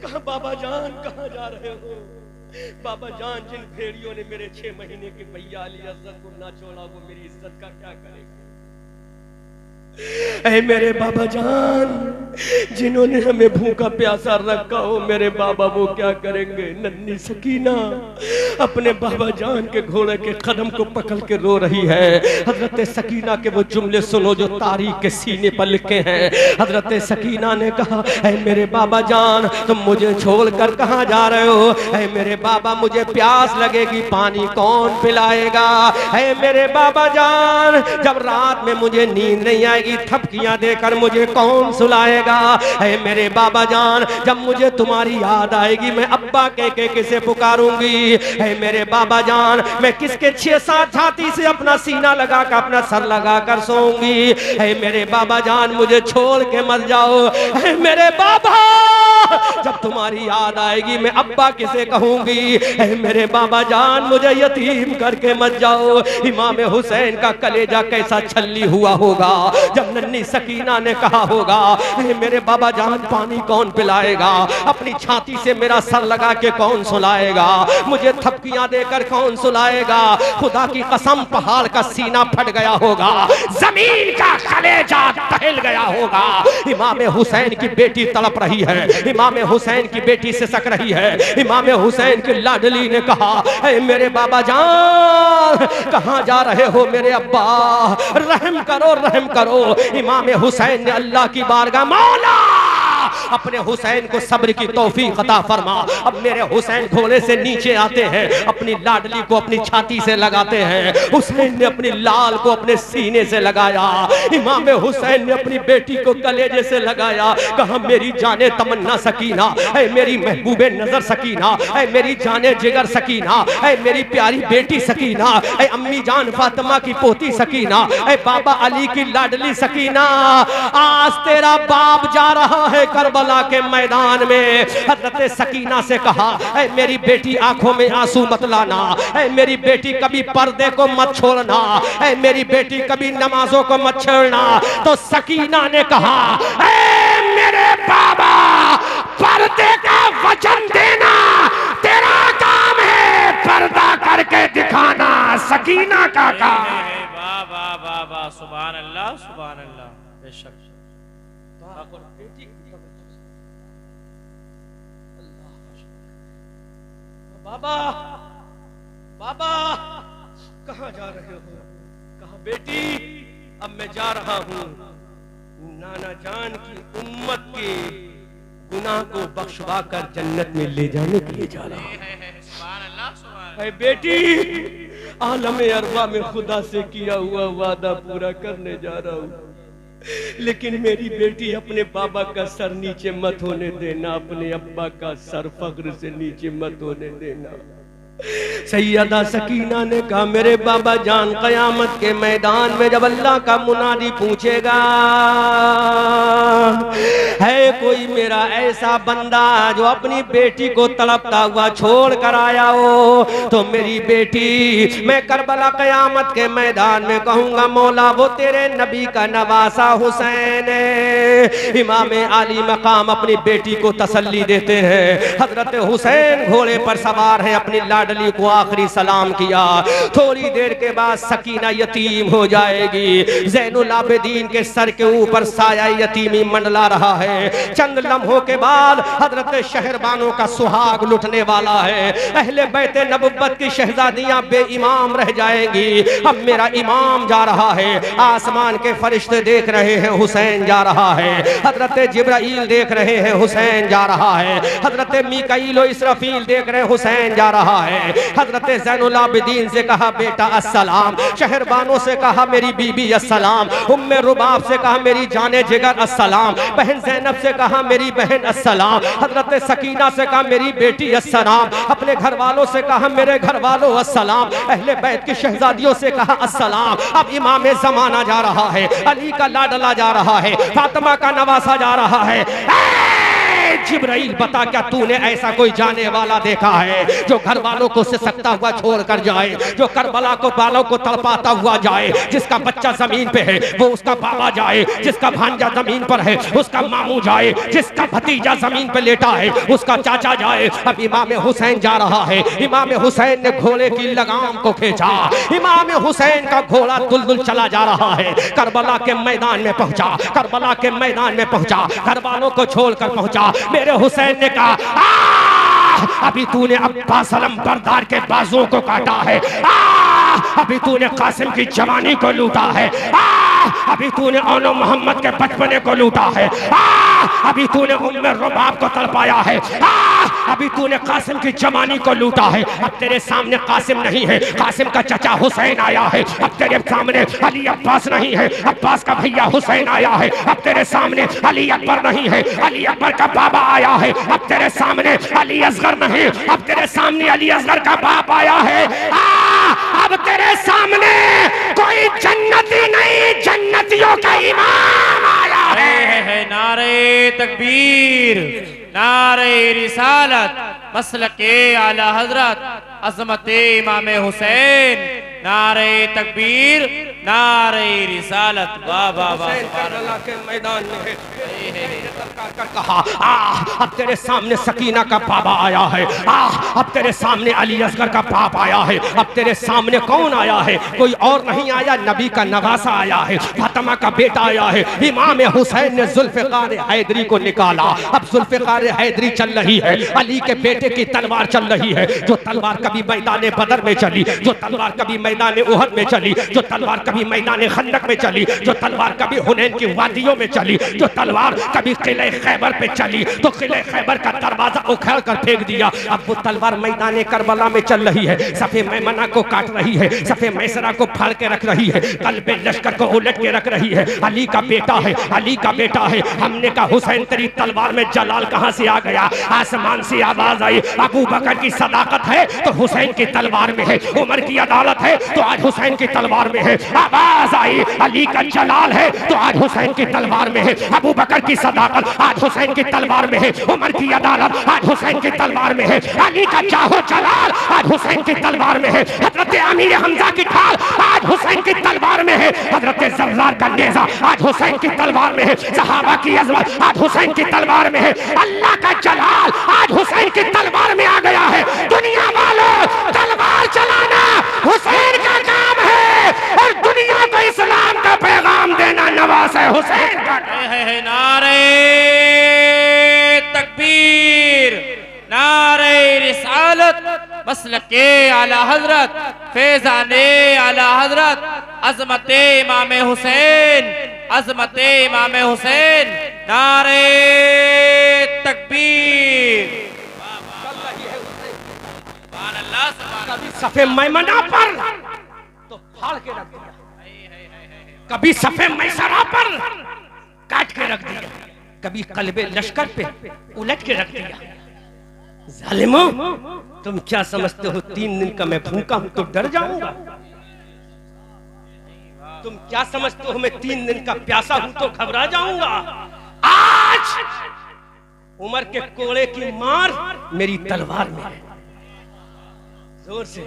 कहा बाबा जान कहां जा रहे हो। बाबा जान जिन भेड़ियों ने मेरे 6 महीने के भैया अली असद को ना छोड़ा वो मेरी इज्जत का क्या करेंगे। ऐ मेरे बाबा जान, जिन्होंने हमें भूखा प्यासा रखा हो मेरे बाबा वो क्या करेंगे। नन्ही सकीना अपने बाबा जान के घोड़े के कदम को पकड़ के रो रही है। हजरत सकीना के वो जुमले सुनो जो तारीख के सीने पर लिखे हैं। हजरत सकीना ने कहा, ऐ मेरे बाबा जान, तुम मुझे छोड़कर कहाँ जा रहे हो। ऐ मेरे बाबा, मुझे प्यास लगेगी, पानी कौन पिलाएगा। ऐ मेरे बाबा जान, जब रात में मुझे नींद नहीं आएगी, थपकियां देकर मुझे कौन सुलाएगा। ऐ मेरे बाबा जान, जब मुझे तुम्हारी याद आएगी, मैं अब्बा के किसे पुकारूंगी। ऐ मेरे बाबा जान, मैं किसके 6-7 छाती से अपना सीना लगा कर, अपना सर लगा कर सोऊंगी। ऐ मेरे बाबा जान, मुझे छोड़ के मत जाओ। ऐ मेरे बाबा, जब तुम्हारी याद आएगी, मैं अब्बा किसे कहूंगी। ऐ मेरे बाबा जान, मुझे यतीम करके मत जाओ। इमाम हुसैन का कलेजा कैसा छल्ली हुआ होगा जब नन्ही सकीना ने कहा होगा, मेरे बाबा जान, पानी कौन पिलाएगा, अपनी छाती से मेरा सर लगा के कौन सुलाएगा, मुझे थपकियां देकर कौन सुलाएगा। खुदा की कसम, पहाड़ का सीना फट गया होगा, जमीन का कलेजा दहल गया होगा। इमाम हुसैन की बेटी तड़प रही है, इमाम हुसैन की बेटी सिसक रही है। इमाम हुसैन की लाडली ने कहा, ऐ मेरे बाबा जान, कहां जा रहे हो मेरे अब्बा, रहम करो, रहम करो। इमाम हुसैन ने अल्लाह की बारगाह, मौला अपने हुसैन को सब्र की तौफीक अता फरमा। अब मेरे हुसैन घोड़े से नीचे आते हैं, अपनी लाडली को अपनी छाती से लगाते हैं। हुसैन ने अपनी लाल को अपने सीने से लगाया। इमाम हुसैन ने अपनी बेटी को कलेजे से लगाया। कहा, मेरी जाने तमन्ना सकीना, ऐ मेरी महबूबे नजर सकीना, ऐ मेरी जाने जिगर सकीना, ऐ मेरी प्यारी बेटी सकीना, ऐ अम्मी जान फातिमा की पोती सकीना, ऐ बाबा अली की लाडली सकीना, आज तेरा बाप जा रहा है करबला के मैदान में। हजरत सकीना से कहा, ऐ मेरी बेटी, आंखों में आंसू मत लाना, ऐ मेरी बेटी, कभी पर्दे को मत छोड़ना, ऐ मेरी बेटी, कभी नमाजों को मत छोड़ना। तो सकीना ने कहा, ऐ मेरे बाबा, पर्दे का वचन देना तेरा काम है, पर्दा करके दिखाना सकीना का काम है। वाह वाह वाह वाह, सुभान अल्लाह, सुभान अल्लाह। बेशक बाबा, बाबा, कहाँ जा रहे हो। कहा, बेटी, अब मैं जा रहा हूँ नाना जान की उम्मत के गुनाह को बख्शवा कर जन्नत में ले जाने के लिए जा रहा हूँ। सुभान अल्लाह, सुभान अल्लाह। बेटी, आलम अरबा में खुदा से किया हुआ वादा पूरा करने जा रहा हूँ, लेकिन मेरी बेटी, अपने बाबा का सर नीचे मत होने देना, अपने अब्बा का सर फख्र से नीचे मत होने देना। सैयदा सकीना ने कहा, मेरे बाबा जान, कयामत के मैदान में जब अल्लाह का मुनादी पूछेगा, है कोई मेरा ऐसा बंदा जो अपनी बेटी को तड़पता हुआ छोड़ कर आया हो, तो मेरी बेटी, मैं करबला कयामत के मैदान में कहूंगा, मौला वो तेरे नबी का नवासा हुसैन है। इमाम आली मकाम अपनी बेटी को तसल्ली देते हैं। हजरत हुसैन घोड़े पर सवार है, अपनी लाडली को आखिरी सलाम किया। थोड़ी देर के बाद सकीना यतीम हो जाएगी। ज़ैनुल आबिदीन के सर के ऊपर साया यतीमी मंडला रहा है। चंद लम्हों के बाद हजरत शहरबानों का सुहाग लुटने वाला है। अहले बैत नबुव्वत की शहजादियां बेईमाम रह जाएंगी। अब मेरा इमाम जा रहा है, आसमान के फरिश्ते देख रहे हैं, हुसैन जा रहा है। हजरत जिब्राइल देख रहे हैं, हुसैन जा रहा है। हजरत मीकाईल और इसराफील देख रहे हैं, हुसैन जा रहा है। हजरत ज़ैनुल आबिदीन से कहा, बेटा अस्सलाम। शहरबानों से कहा, मेरी बीबी अस्सलाम। उम्मे रुबाब से कहा, मेरी जाने जिगर अस्सलाम। बहन ज़ैनब से कहा, मेरी बहन अस्सलाम। हजरत सकीना से कहा, मेरी बेटी अस्सलाम। अपने घर वालों से कहा, मेरे घर वालों अस्सलाम। अहले बैत की शहजादियों से कहा, अस्सलाम। अब इमाम ज़माना जा रहा है, अली का लाडला जा रहा है, फातिमा का नवासा जा रहा है। जिब्राइल बता, क्या तूने ऐसा कोई जाने वाला देखा है जो घर वालों को सिसकता हुआ छोड़ कर जाए, जो करबला को बालों को तड़पाता हुआ जाए, जिसका बच्चा जमीन पे है वो उसका बाबा जाए, जिसका भांजा जमीन पर है उसका मामू जाए, जिसका भतीजा जमीन पे लेटा है उसका चाचा जाए। अब इमाम हुसैन जा रहा है, इमाम हुसैन ने घोड़े की लगाम को खींचा, इमाम हुसैन का घोड़ा दुलदुल चला जा रहा है, करबला के मैदान में पहुंचा, करबला के मैदान में पहुंचा, घर वालों को छोड़कर पहुंचा। मेरे हुसैन ने कहा, अभी तूने अब्बास अलमबरदार के बाजुओं को काटा है, अभी तूने कासिम की जवानी को लूटा है, अभी तूने औनो मोहम्मद के बचपने को लूटा है, अभी तूने उम्मे रुबाब को तड़पाया है, अभी तूने कासिम की जवानी को लूटा है। अब तेरे सामने कासिम नहीं है, कासिम का चचा हुसैन आया है। अब तेरे सामने अली अब्बास नहीं है, अब्बास का भैया हुसैन आया है। अब तेरे सामने अली अकबर नहीं है, अली अकबर का बाबा आया है। अब तेरे सामने अली असगर नहीं, अब तेरे सामने अली असगर का बाप आया है। अब तेरे सामने कोई जन्नती नहीं, जन्नतियों का इमाम आया है। नारे तकबीर, नारे रिसालत, मसलके आला हजरत, अज़मते इमाम हुसैन, नारे तकबीर, नारे रिसालत। वाह वाह वाह। करबला के मैदान में कहा, अब तेरे सामने सकीना का बाबा आया है, अब तेरे सामने अली असगर का बाप आया है। अब तेरे सामने कौन आया है? कोई और नहीं आया, नबी का नवासा आया है, फातिमा का बेटा आया है। इमाम हुसैन ने जुल्फ़िकार हैदरी को निकाला। अब जुल्फ़िकार हैदरी चल रही है, अली के बेटे की तलवार चल रही है, जो तलवार कभी मैदान बदर में चली, जो तलवार कभी मैदान उहद में चली, जो तलवार कभी मैदान खंदक में चली, जो तलवार कभी हुनैन की वादियों में चली, जो तलवार कभी किले खैबर पे चली तो किले खैबर का दरवाजा उखाड़ कर फेंक दिया। अब वो तलवार मैदान करबला में चल रही है, सफे मैमना को काट रही है, सफे मैसरा को फाड़ के रख रही है, कल्बे लश्कर को उलट के रख रही है। अली का बेटा है, अली का बेटा है। हमने कहा हुसैन तेरी तलवार में जलाल कहां से आ गया? आसमान से आवाज आई, अबू बकर की सदाकत है तो हुसैन की तलवार में है, उमर की अदालत है तो आज हुसैन की तलवार में है। आवाज आई, अली का जलाल है तो आज हुसैन की तलवार में है, अबू बकर की सदाकत आज हुसैन की तलवार में है, उमर की अदालत आज हुसैन की तलवार में है, अली का जाहो जलाल आज हुसैन की तलवार में है, हजरत अमीर हमजा की ढाल आज हुसैन की तलवार में है, हजरत जर्रार का नेज़ा आज हुसैन की तलवार में है, सहाबा की अज़मत आज हुसैन की तलवार में है, अल्लाह का जलाल आज हुसैन की तलवार में आ गया है। दुनिया वालों, तलवार चलाना हुसैन का काम है और दुनिया को इस्लाम का पैगाम देना नवाज़ हुसैन का। नारे तकबीर, नारे रिसालत, मसलके आला हजरत, फैजाने आला हजरत, अज़मते इमाम हुसैन, अज़मते इमाम हुसैन, नारे तकबीर। कभी सफे मैमना पर तो फाड़ के रख दिया, कभी सफे मैसरा पर काट के रख दिया, कभी कल्बे लश्कर पे उलट के रख दिया। जालिमो, तुम क्या समझते हो 3 दिन का मैं भूखा हूं तो डर जाऊंगा? तुम क्या समझते हो मैं 3 दिन का प्यासा हूं तो घबरा जाऊंगा? आज उमर के कोड़े की मार मेरी तलवार में है। जोर से,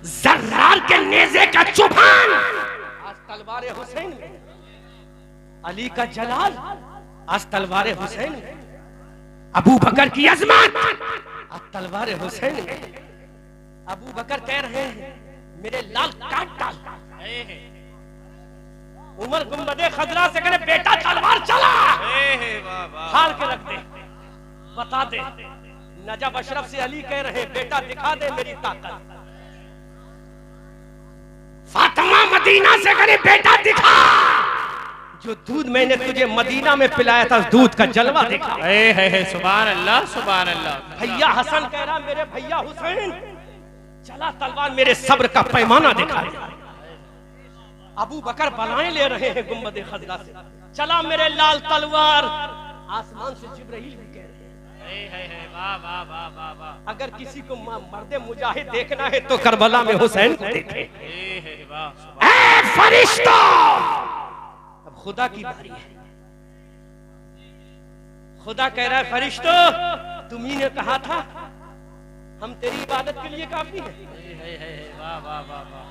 जर्रार के नेज़े का चुभान आज तलवार हुसैन में, अली का जलाल आज तलवार हुसैन में, अबू बकर की अजमत आज तलवार हुसैन में। अबू बकर कह रहे हैं मेरे लाल काट डाल, उमर गुंबदे खजरा से कहे बेटा तलवार चला, फाड़ के रख दे, बता दे। नजब अशरफ से अली कह रहे बेटा दिखा दे मेरी ताकत। फातिमा मदीना से कहे बेटा दिखा, जो दूध मैंने तुझे मदीना में पिलाया था दूध का जलवा देखा। सुभान अल्लाह, सुभान अल्लाह। भैया हसन कह रहा मेरे भैया हुसैन चला तलवार मेरे सब्र का पैमाना दिखा। अबू बकर बलाएं ले रहे हैं गुंबदे खजरा से, चला मेरे लाल तलवार। आसमान से जिब्राइल भी कह रहे हैं वाह वाह वाह वाह वाह। अगर किसी को मर्दे मुजाहिद देखना है तो करबला में हुसैन को देखे। ऐ फरिश्तों, अब खुदा की बारी है, खुदा कह रहा है फरिश्तों, तुम्ही ने कहा था हम तेरी इबादत के लिए काफी हैं। वाह वाह वाह वाह।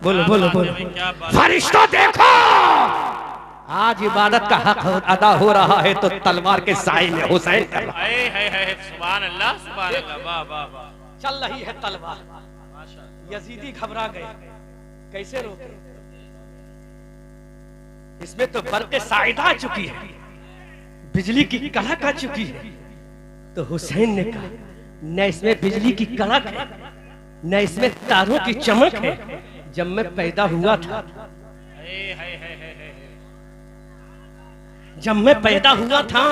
बोलो बोलो बोलो। क्या बात। फरिश्तों देखो, आज इबादत का हक अदा हो रहा है तो तलवार के साए में हुसैन कर रहा है। सुभान अल्लाह सुभान अल्लाह। वाह वाह वाह। चल रही है तलवार। यजीदी घबरा गए, कैसे रोके? इसमें तो बर्क़े साइदा आ चुकी है, बिजली की कड़क आ चुकी है। तो हुसैन ने कहा न इसमें बिजली की कड़क है, न इसमें तारों की चमक है। जब मैं पैदा हुआ था, जब मैं पैदा हुआ था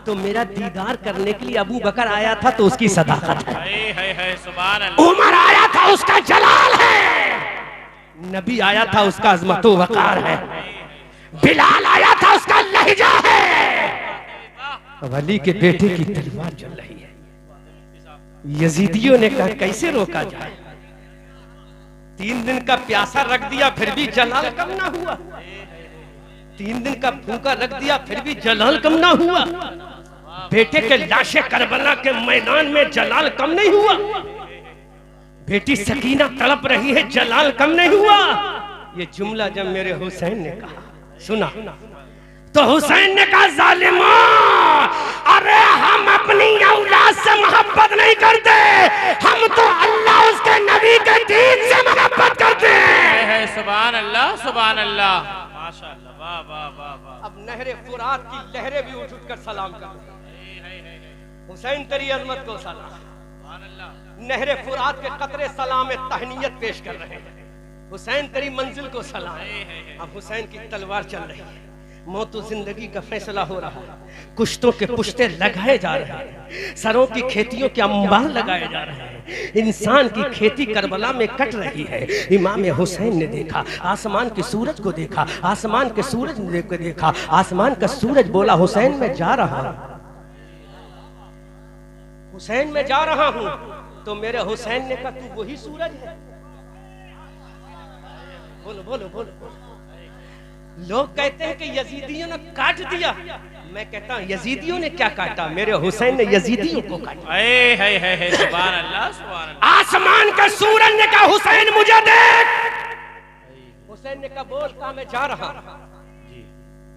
तो मेरा दीदार करने के लिए अबू बकर आया था तो उसकी सदाकत है। सुभान अल्लाह। उमर आया था उसका जलाल है, नबी आया था उसका अज़मत व वक़ार है, बिलाल आया था उसका लहजा है। वली के बेटे की तलवार चल रही है। यजीदियों ने कहा कैसे रोका जाए? 3 दिन का प्यासा रख दिया फिर भी जलाल कम ना हुआ। 3 दिन का भूखा रख दिया फिर भी जलाल कम ना हुआ। बेटे के लाशे करबला के मैदान में जलाल कम नहीं हुआ। बेटी सकीना तड़प रही है, जलाल कम नहीं हुआ। ये जुमला जब मेरे हुसैन ने कहा, सुना तो हुसैन ने कहा जालिमा, अरे हम अपनी औलाद से मोहब्बत नहीं करते, हम तो अल्लाह उसके नबी के दीन से मोहब्बत करते हैं। सुभान अल्लाह सुभान अल्लाह। माशाअल्लाह। वाह वाह वाह वाह। अब नहरे फुरात की लहरें भी उठ उठ कर सलाम कर, हुसैन तेरी अजमत को सलाम। नहरे फुरात के कतरे सलाम तहनीयत पेश कर रहे हैं, हुसैन तेरी मंजिल को सलाम। अब हुसैन की तलवार चल रही है, मौत जिंदगी का फैसला हो रहा है। कुश्तों के पुश्ते लगाए जा रहे हैं, सरों की खेतियों के अंबार लगाए जा रहे हैं। इंसान की खेती करबला में कट रही है। इमाम हुसैन ने देखा, आसमान के सूरज को देखा, आसमान के सूरज को देखा, आसमान का सूरज बोला हुसैन मैं जा रहा हूं, हुसैन मैं जा रहा हूं। तो मेरे हुसैन ने कहा तू वही सूरज है? बोलो बोलो बोलो। लोग कहते हैं कि यजीदियों ने काट दिया, मैं कहता हूं यजीदियों ने क्या काटा, मेरे हुसैन ने यजीदियों को काटा। सुभान अल्लाह सुभान अल्लाह। आसमान का सूरज ने कहा हुसैन मुझे देख। हुसैन ने कहा बोल, कहा मैं जा रहा।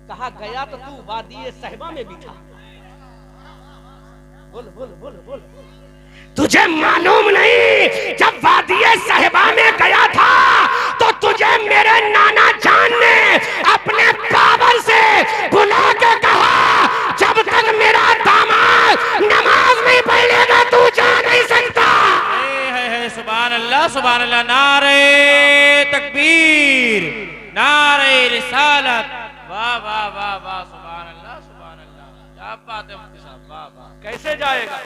कहा गया तो तू वादी सहबा में भी था। बोल बोल बोल बोल। तुझे मालूम नहीं जब वादी सहबा में गया था तो तुझे मेरे नाना जान ने अपने पावर से बुला के कहा जब तक मेरा दामाद नमाज नहीं पढ़ेगा तू जा नहीं सकता। सुभान अल्लाह सुभान अल्लाह। नारे तकबीर, नारे रिसालत। वाह वाह वाह वाह। सुभान अल्लाह सुभान अल्लाह। क्या बात है मुफ्ती साहब, वाह वाह। कैसे जाएगा,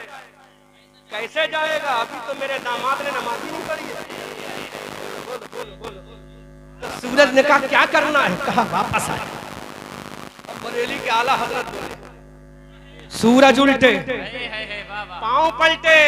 कैसे जाएगा? अभी तो मेरे दामाद ने नमाज ही नहीं पढ़ी है। बोल बोल बोल। तो सूरज ने कहा क्या करना है? कहा वापस आए। अब बरेली के आला हजरत बोले सूरज उल्टे, पांव पलटे,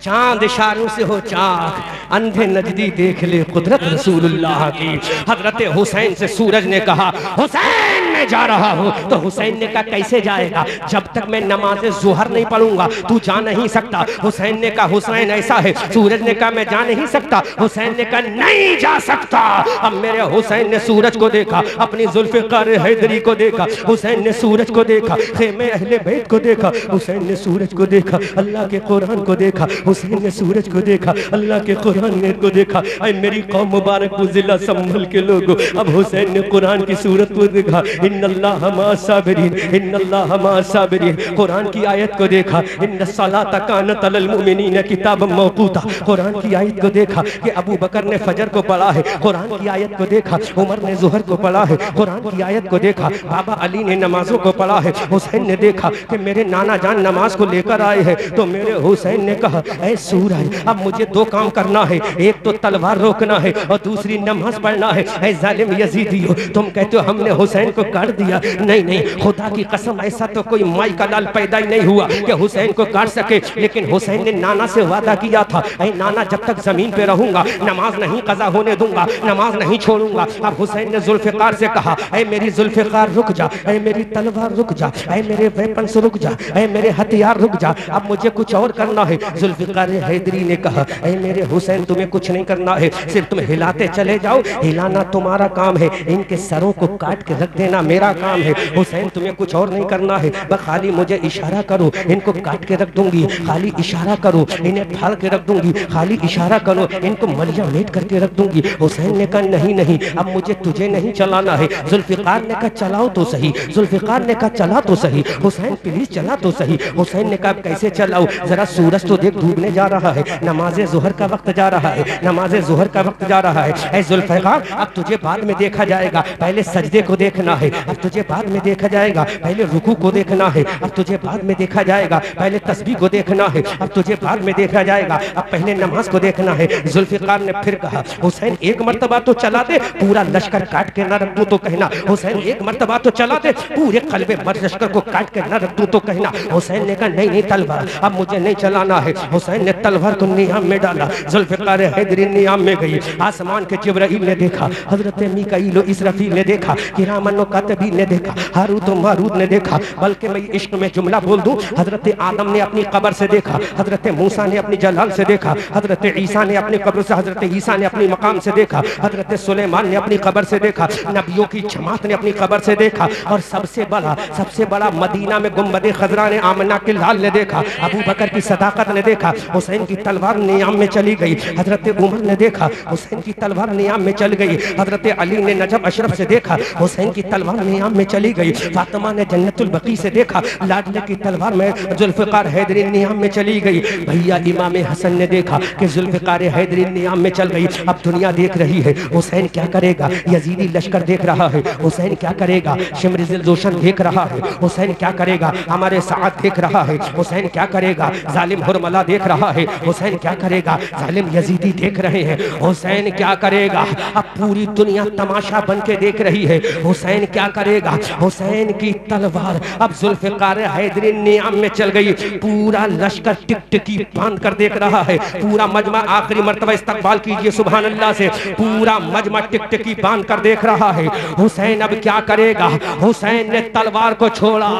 चांद इशारों से हो चाक, अंधे नजदी देख ले कुदरत रसूलुल्लाह की। हजरत हुसैन से सूरज ने कहा हुसैन मैं जा रहा हूँ। तो हुसैन ने कहा कैसे जाएगा? जब तक मैं नमाज ज़ुहर नहीं पढ़ूंगा तू जा नहीं सकता। हुसैन ने कहा हुसैन ऐसा है। सूरज ने कहा मैं जा नहीं सकता। हुसैन ने कहा नहीं जा सकता। अब मेरे हुसैन ने सूरज को देखा, अपनी जुल्फ़िकार हैदरी को देखा, हुसैन ने सूरज को देखा, खेमे अहले बैत को देखा, हुसैन ने सूरज को देखा, अल्लाह के कुरान को देखा, हुसैन ने सूरज को देखा, अल्लाह के कुरान ने को देखा। ऐ मेरी कौम मुबारक जिला संभल के लोगों, अब हुसैन ने कुरान की सूरत को देखा, इन्नल्लाह मा साबिरीन, इन्नल्लाह मा साबिरीन। कुरान की आयत को देखा, इन्न सलात कानत अलल मुमिनीन किताबन मौकूता। कुरान की आयत को देखा कि अबू बकर ने फजर को पढ़ा है, कुरान की आयत को देखा उमर ने ज़ुहर को पढ़ा है, कुरान की आयत को देखा बाबा अली ने नमाजों को पढ़ा है। हुसैन ने देखा कि मेरे नाना जान नमाज को लेकर आए हैं। तो मेरे हुसैन ने कहा ऐ सूरज अब मुझे 2 काम करना है, एक तो तलवार रोकना है और दूसरी नमाज पढ़ना है। ऐ जालिम यजीदियो, तुम कहते हो हमने हुसैन को काट दिया। नहीं नहीं, खुदा की कसम, ऐसा तो कोई माई का लाल पैदा ही नहीं हुआ कि हुसैन को काट सके। लेकिन हुसैन ने नाना से वादा किया था, ऐ नाना जब तक जमीन पे रहूंगा नमाज नहीं कजा होने दूंगा, नमाज नहीं छोड़ूंगा। अब हुसैन ने जुल्फिकार से कहा, ऐ मेरी जुल्फिकार रुक जा, ऐ मेरी तलवार रुक जा, ऐ मेरे वेपन्स रुक जा, ऐ मेरे हथियार रुक जा, अब मुझे कुछ और करना है। जुल्फिकार हैदरी ने कहा, ऐ मेरे हुसैन तुम्हें कुछ नहीं करना है, सिर्फ तुम हिलाते चले जाओ, हिलाना तुम्हारा काम है, इनके सरों को काट के रख देना मेरा काम है। हुसैन तुम्हें कुछ और नहीं करना है, बस खाली मुझे इशारा करो, इनको काट के रख दूंगी, खाली इशारा करो, इन्हें फाड़ के रख दूंगी, खाली इशारा करो, इनको मलिया मेट करके रख दूंगी। हुसैन ने कहा नहीं नहीं, अब मुझे तुझे नहीं चलाना है। जुल्फिकार ने कहा चलाओ तो सही, जुल्फिकार ने कहा चला तो सही, हुसैन प्लीज चला तो सही। हुसैन ने कहा कैसे चलाओ, जरा सूरज तो देख डूबने जा रहा है, नमाज ज़ोहर का वक्त जा रहा है, नमाज ज़ोहर का वक्त जा रहा है। ऐ जुल्फिकार अब तुझे बाद में देखा जाएगा, पहले सजदे को देखना है, अब तुझे बाद में देखा जाएगा, पहले रुकू को देखना है, अब तुझे बाद में देखा जाएगा, पहले तस्बीह को देखना है, अब तुझे बाद में देखा जाएगा, अब पहले नमाज को देखना है। जुल्फिकार ने फिर कहा, हुसैन एक मर्तबा तो चला दे, पूरा लश्कर काट के न रख दूं तो कहना। हुसैन एक मर्तबा तो चला दे, पूरे कल्बे मर्द लश्कर को काट के न रख दूं तो कहना। हुसैन ने कहा नहीं नहीं तलवार अब मुझे नहीं चलाना है। हुसैन ने तलवार को नियाम में डाला, जुल्फिकार हैदरी नियाम में गई। आसमान के जिब्राइल ने देखा, हजरत मीकाईल व इसराफील ने देखा, किरामन व कातिबीन ने देखा, हारूत व मारूत ने देखा। बल्कि मैं इश्क में जुमला बोल दूं, हजरत आदम ने अपनी कब्र से देखा, हजरत मूसा ने अपनी जलाल से देखा, हजरत ईसा ने अपनी कब्र से, हजरत ईसा ने अपनी मकाम से देखा, हजरत सुलेमान ने अपनी कब्र से देखा, नबियों की जमात ने अपनी कब्र से देखा, और सबसे बड़ा मदीना में गुम्बद खजरा ने आमना के लाल ने देखा, अबू बकर की सदाकत ने देखा, हुसैन की तलवार नियाम में चली गई। हजरत उमर ने देखा, हुसैन की तलवार नियाम में चल गई। हजरत अली ने नजब अशरफ से देखा, हुसैन की तलवार नियाम में चली गई। फातिमा ने जन्नतुल बकी से देखा, लाडले की तलवार में जुल्फिकार हैदरी नियाम में चली गई। भैया इमाम हसन ने देखा कि जुल्फिकार हैदरी नियाम में चल गई। अब दुनिया देख रही है हुसैन क्या करेगा, यजीदी लश्कर देख रहा है हुसैन क्या करेगा, शिमरिज़िल जोशन देख रहा है हुसैन क्या करेगा, हमारे साथ देख रहा है हुसैन क्या करेगा, जालिम हुरमला देख रहा है हुसैन क्या करेगा, जालिम यजीदी देख रहे हैं हुसैन क्या करेगा। अब पूरी दुनिया तमाशा बन के देख रही है हुसैन क्या करेगा। हुसैन की तलवार अब जुल्फिकार हैदरी नियाम में चल गई। पूरा लश्कर टिकटिकी बांध कर देख रहा है, पूरा मजमा आखिरी मर्तबा इस्तकबाल कीजिए सुभान अल्लाह से, पूरा मजमा टिकटिकी बांध कर देख रहा है हुसैन अब क्या करेगा। हुसैन ने तलवार को छोड़ा,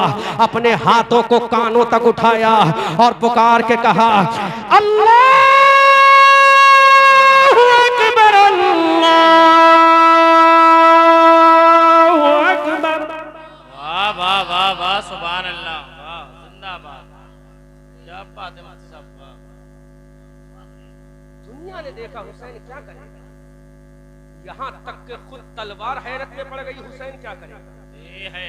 अपने हाथों को कानों तक उठाया और पुकार के कहा अल्लाह अकबर, अल्लाह अकबर। वाह वाह वाह वाह सुभान अल्लाह, वाह जिंदाबाद, क्या बात है सब। दुनिया ने देखा हुसैन क्या करेगा, यहाँ तक के खुद तलवार हैरत में पड़ गई हुसैन क्या करेगा। है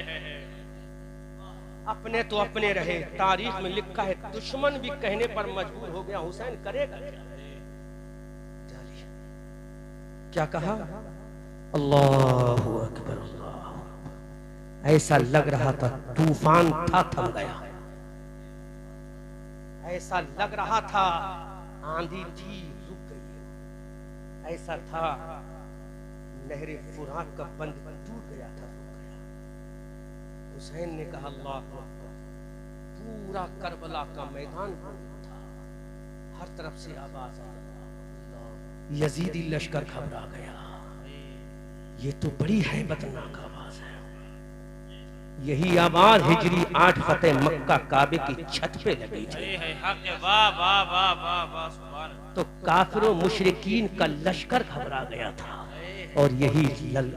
अपने तो अपने रहे, तारीख में लिखा है दुश्मन भी कहने पर मजबूर हो गया हुसैन करेगा क्या कहा अल्लाहु अकबर अल्लाह। ऐसा लग रहा था तूफान था थम गया, ऐसा लग रहा था आंधी थी रुक गई, ऐसा था नहरे फुरात का बंद टूट गया था रुक गया। हुसैन ने कहा अल्लाह अकबर, पूरा करबला का मैदान था, हर तरफ से आवाज आ रही, यजीदी लश्कर घबरा गया। ये तो बड़ी हैबतनाक आवाज है। यही आवाज हिजरी 8 फतेह मक्का काबे की छत पे लगी थी। वाह वाह वाह वाह वाह सुभान। तो काफिरों मुशरिकीन का लश्कर घबरा गया था, और यही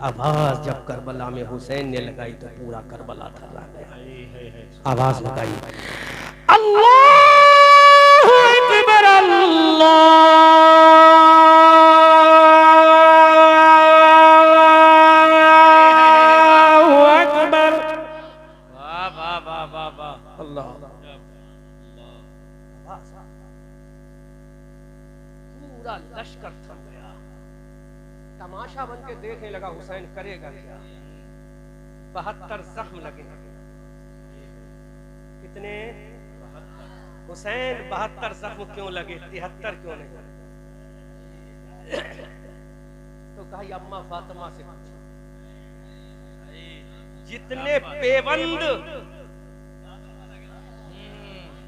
आवाज जब करबला में हुसैन ने लगाई तो पूरा करबला थर्रा गया। आवाज लगाई अल्लाहु अकबर अल्लाहु अकबर। वाह वाह वाह वाह वाह अल्लाह। पूरा लश्कर थम गया, तमाशा बन के देखने लगा हुसैन करेगा क्या। 72 जख्म लगे। कितने? हुसैन 72 जख्म क्यों लगे, 73 क्यों नहीं? तो कहा अम्मा फातिमा से पूछो, जितने पेबंद,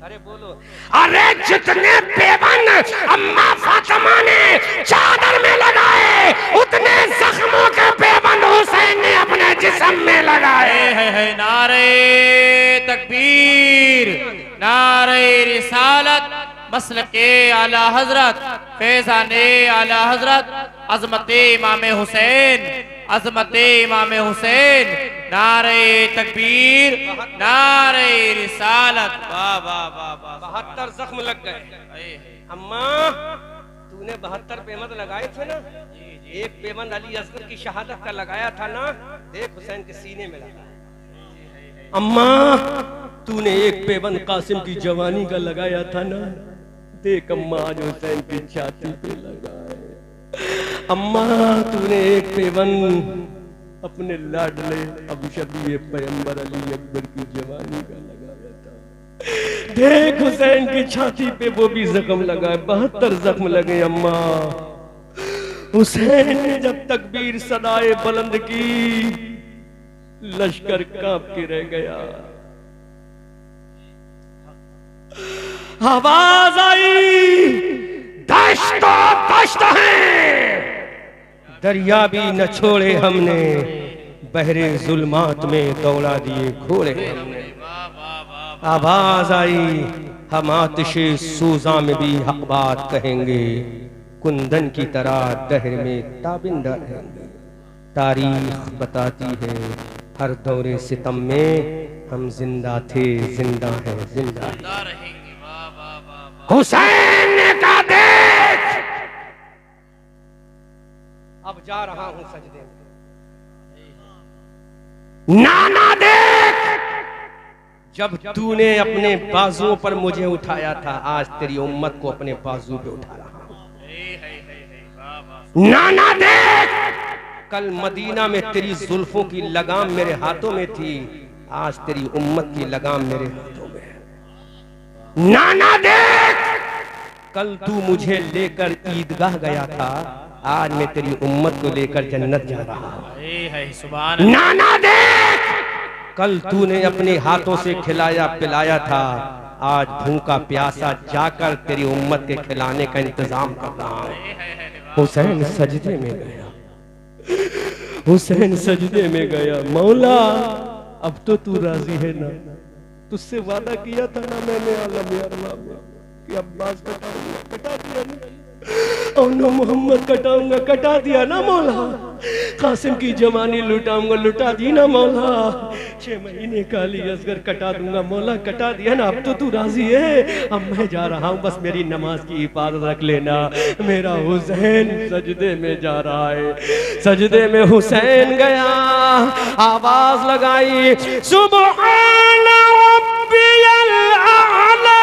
अरे बोलो, अरे जितने पेबंद अम्मा फातिमा ने चादर में लगाए, उतने जख्मों के पेबंद हुसैन ने अपने जिस्म में लगाए। है नारे तकबीर, नारे रिसालत, मसलके आला हजरत, फैजाने आला हजरत, अजमते इमाम हुसैन, अजमते इमाम हुसैन, नारे तकबीर, नारे रिसालत। वाह वाह वाह वाह। 72 जख्म लग गए। अम्मा तूने 72 पेबंद लगाए थे ना, एक पेबंद अली असगर की शहादत का लगाया था ना, देख हुसैन के सीने में लगा। अम्मा तूने एक पेबंद कासिम की जवानी का लगाया था ना, देख अम्मा आज हुसैन की छाती पे लगा है। अम्मा तूने एक पेबंद अपने लाडले अबू शबीए पैगंबर अली अकबर की जवानी का लगाया था, देख हुसैन की छाती पे वो भी जख्म लगा है। 72 जख्म लगे अम्मा। हुसैन ने जब तकबीर सदाए बुलंद की, लश्कर कांप के रह गया। आवाज आई, दश्तो दश्त है, दरिया भी न छोड़े हमने, बहरे जुल्मात में दौड़ा दिए घोड़े हमने। आवाज आई, हम आतिशे सूजा में भी हक बात कहेंगे, कुंदन की तरह दहर में ताबिंदा रहेंगे। तारीख बताती है हर दौरे सितम में हम जिंदा थे, जिंदा हैं, जिंदा रहेंगे। हुसैन ने कहा देख, अब जा रहा हूं सजदे में। नाना देख, जब तूने अपने बाजुओं पर मुझे उठाया था, आज तेरी उम्मत को अपने बाजू पे उठा रहा हूं। नाना देख, कल मदीना में तेरी जुल्फों की लगाम मेरे हाथों में थी, आज तेरी उम्मत की लगाम मेरे हाथों में है। नाना देख, कल तू मुझे लेकर ईदगाह गया था, आज मैं तेरी उम्मत को लेकर जन्नत जा रहा हूं। नाना देख, कल तूने अपने हाथों से खिलाया पिलाया था, आज भूखा प्यासा जाकर तेरी उम्मत के खिलाने का इंतजाम कर रहा हूं। हुसैन सजदे में गया, हुसैन सजदे में गया। मौला अब तो तू राजी है ना, तुझसे वादा किया था ना मैंने आलम अरवा में कि अब्बास कटाऊंगा, कटा दिया ना, और न मोहम्मद कटाऊंगा, कटा दिया ना मौला, कासिम की जवानी लुटाऊंगा, लुटा दी ना मौला, 6 महीने का अली असगर कटा दूंगा मौला, कटा दिया ना। अब तो तू राजी है, अब मैं जा रहा हूँ, बस मेरी नमाज की हिफाजत रख लेना। मेरा हुसैन सजदे में जा रहा है। सजदे में हुसैन गया, आवाज लगाई, सुबहान रब्बियल आला।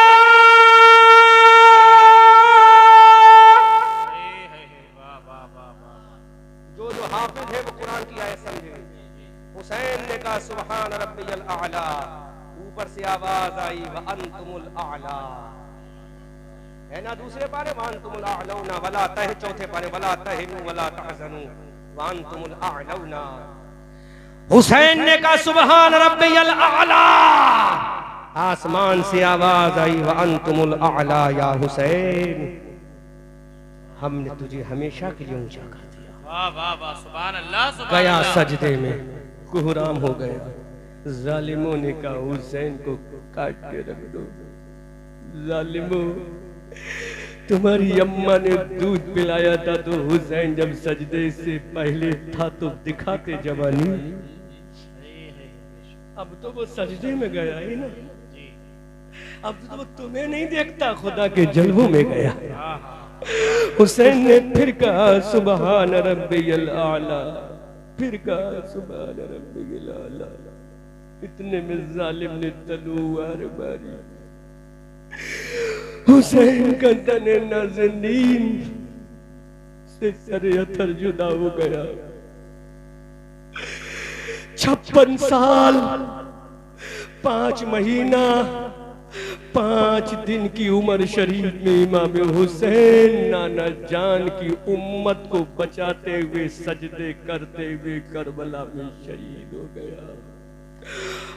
जो हाफिज है वो कुरान की आयत समझे। हुसैन ने कहा सुबहान रब्बियल आला, ऊपर से आवाज आई व अंतुमुल आला, है ना दूसरे पारे व अंतुमुल आलौना वला तह, चौथे पारे वला तहिनु वला तहजनु व अंतुमुल आलौना। हुसैन ने कहा सुबहान रब्बियल आला, आसमान से आवाज आई व अंतुमुल आला या हुसैन, हमने तुझे हमेशा के लिए ऊंचा कर दिया। वाह वाह वाह, सुभान अल्लाह, सुभान गया अल्लाह। सजदे में, कुहराम हो गया। जालिमों ने कहा हुसैन को काट के रख दो। जालिमों, तुम्हारी अम्मा ने दूध पिलाया था तो हुसैन जब सजदे से पहले था तो दिखाते जवानी, अब तो वो सजदे में गया ही ना, अब तो वो तुम्हें नहीं देखता, खुदा के जलवों में गया। हुसैन ने फिर कहा सुबहान रब्बियल आला, फिर कहा सुबहान रब्बियल आला। इतने में जालिम ने तलवार मारी, हुसैन का तने नाज़नीन से सरे अथर जुदा हो गया। 56 साल 5 महीना 5 दिन की उम्र शरीफ में इमाम हुसैन नाना जान की उम्मत को बचाते हुए सजदे करते हुए करबला में शहीद हो गया।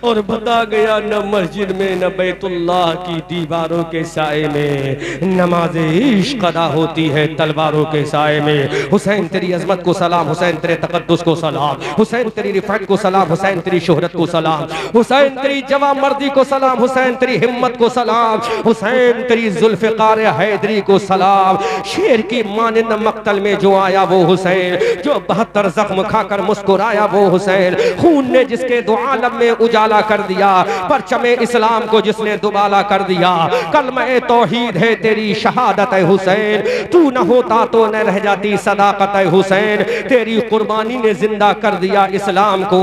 और बता गया न मस्जिद में न बैतुल्लाह की दीवारों के साए में नमाज इश्क अदा होती है तलवारों के साए में। हुसैन तेरी अजमत को सलाम, हुसैन तेरे तकद्दुस को सलाम, हुसैन तेरी रिफात को सलाम, हुसैन तेरी शोहरत को सलाम, हुसैन तेरी जवा मर्दी को सलाम, हुसैन तेरी हिम्मत को सलाम, हुसैन तेरी जुल्फ़िकार हैदरी को सलाम। शेर की मानिंद मक्तल में जो आया वो हुसैन, जो 72 जख्म खाकर मुस्कुराया वो हुसैन, खून ने जिसके दो आलम में उजाला कर दिया, परचमे इस्लाम को जिसने दुबाला कर दिया। कलमे तौहीद है तेरी शहादत है हुसैन, तू न होता तो न रह जाती सदाकत है हुसैन। तेरी कुर्बानी ने जिंदा कर दिया इस्लाम को,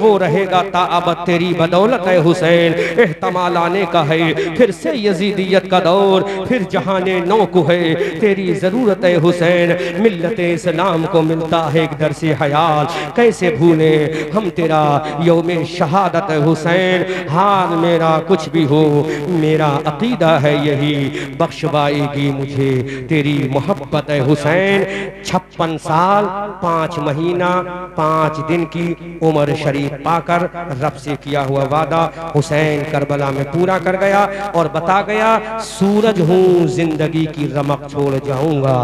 वो रहेगा ताअबद तेरी बदौलत है हुसैन। एहतमाल आने का है फिर से यजीदियत का दौर, फिर जहाने नौ को है तेरी जरूरत है हुसैन। मिल्लत इस्लाम को मिलता है एक दर्से हयाल, कैसे भूले हम तेरा यौमे शहादत है हुसैन। हाल मेरा कुछ भी हो मेरा अकीदा है यही, बख्शवाएगी मुझे तेरी मोहब्बत है हुसैन। 56 साल 5 महीना 5 दिन की उम्र शरीफ पाकर रब से किया हुआ वादा हुसैन करबला में पूरा कर गया और बता गया, सूरज हूँ जिंदगी की रमक छोड़ जाऊंगा,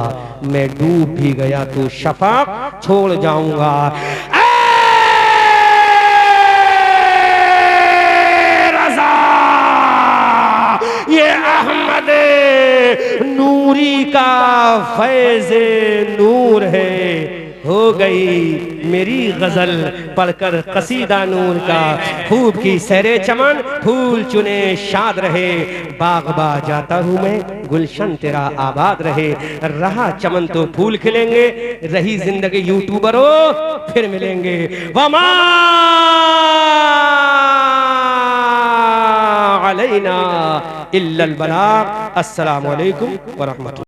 मैं डूब भी गया तो शफाक छोड़ जाऊंगा। ये अहमद नूरी का फैज़ नूर है। हो गई मेरी गजल पढ़कर कसीदा नूर का, खूब की सैरे चमन फूल चुने शाद रहे, बागबा जाता हूँ मैं गुलशन तेरा आबाद रहे। रहा चमन तो फूल खिलेंगे, रही जिंदगी यूट्यूबरों फिर मिलेंगे। वमा अलैना इल्लल बलाग। अस्सलामु अलैकुम व रहमतुल्लाह।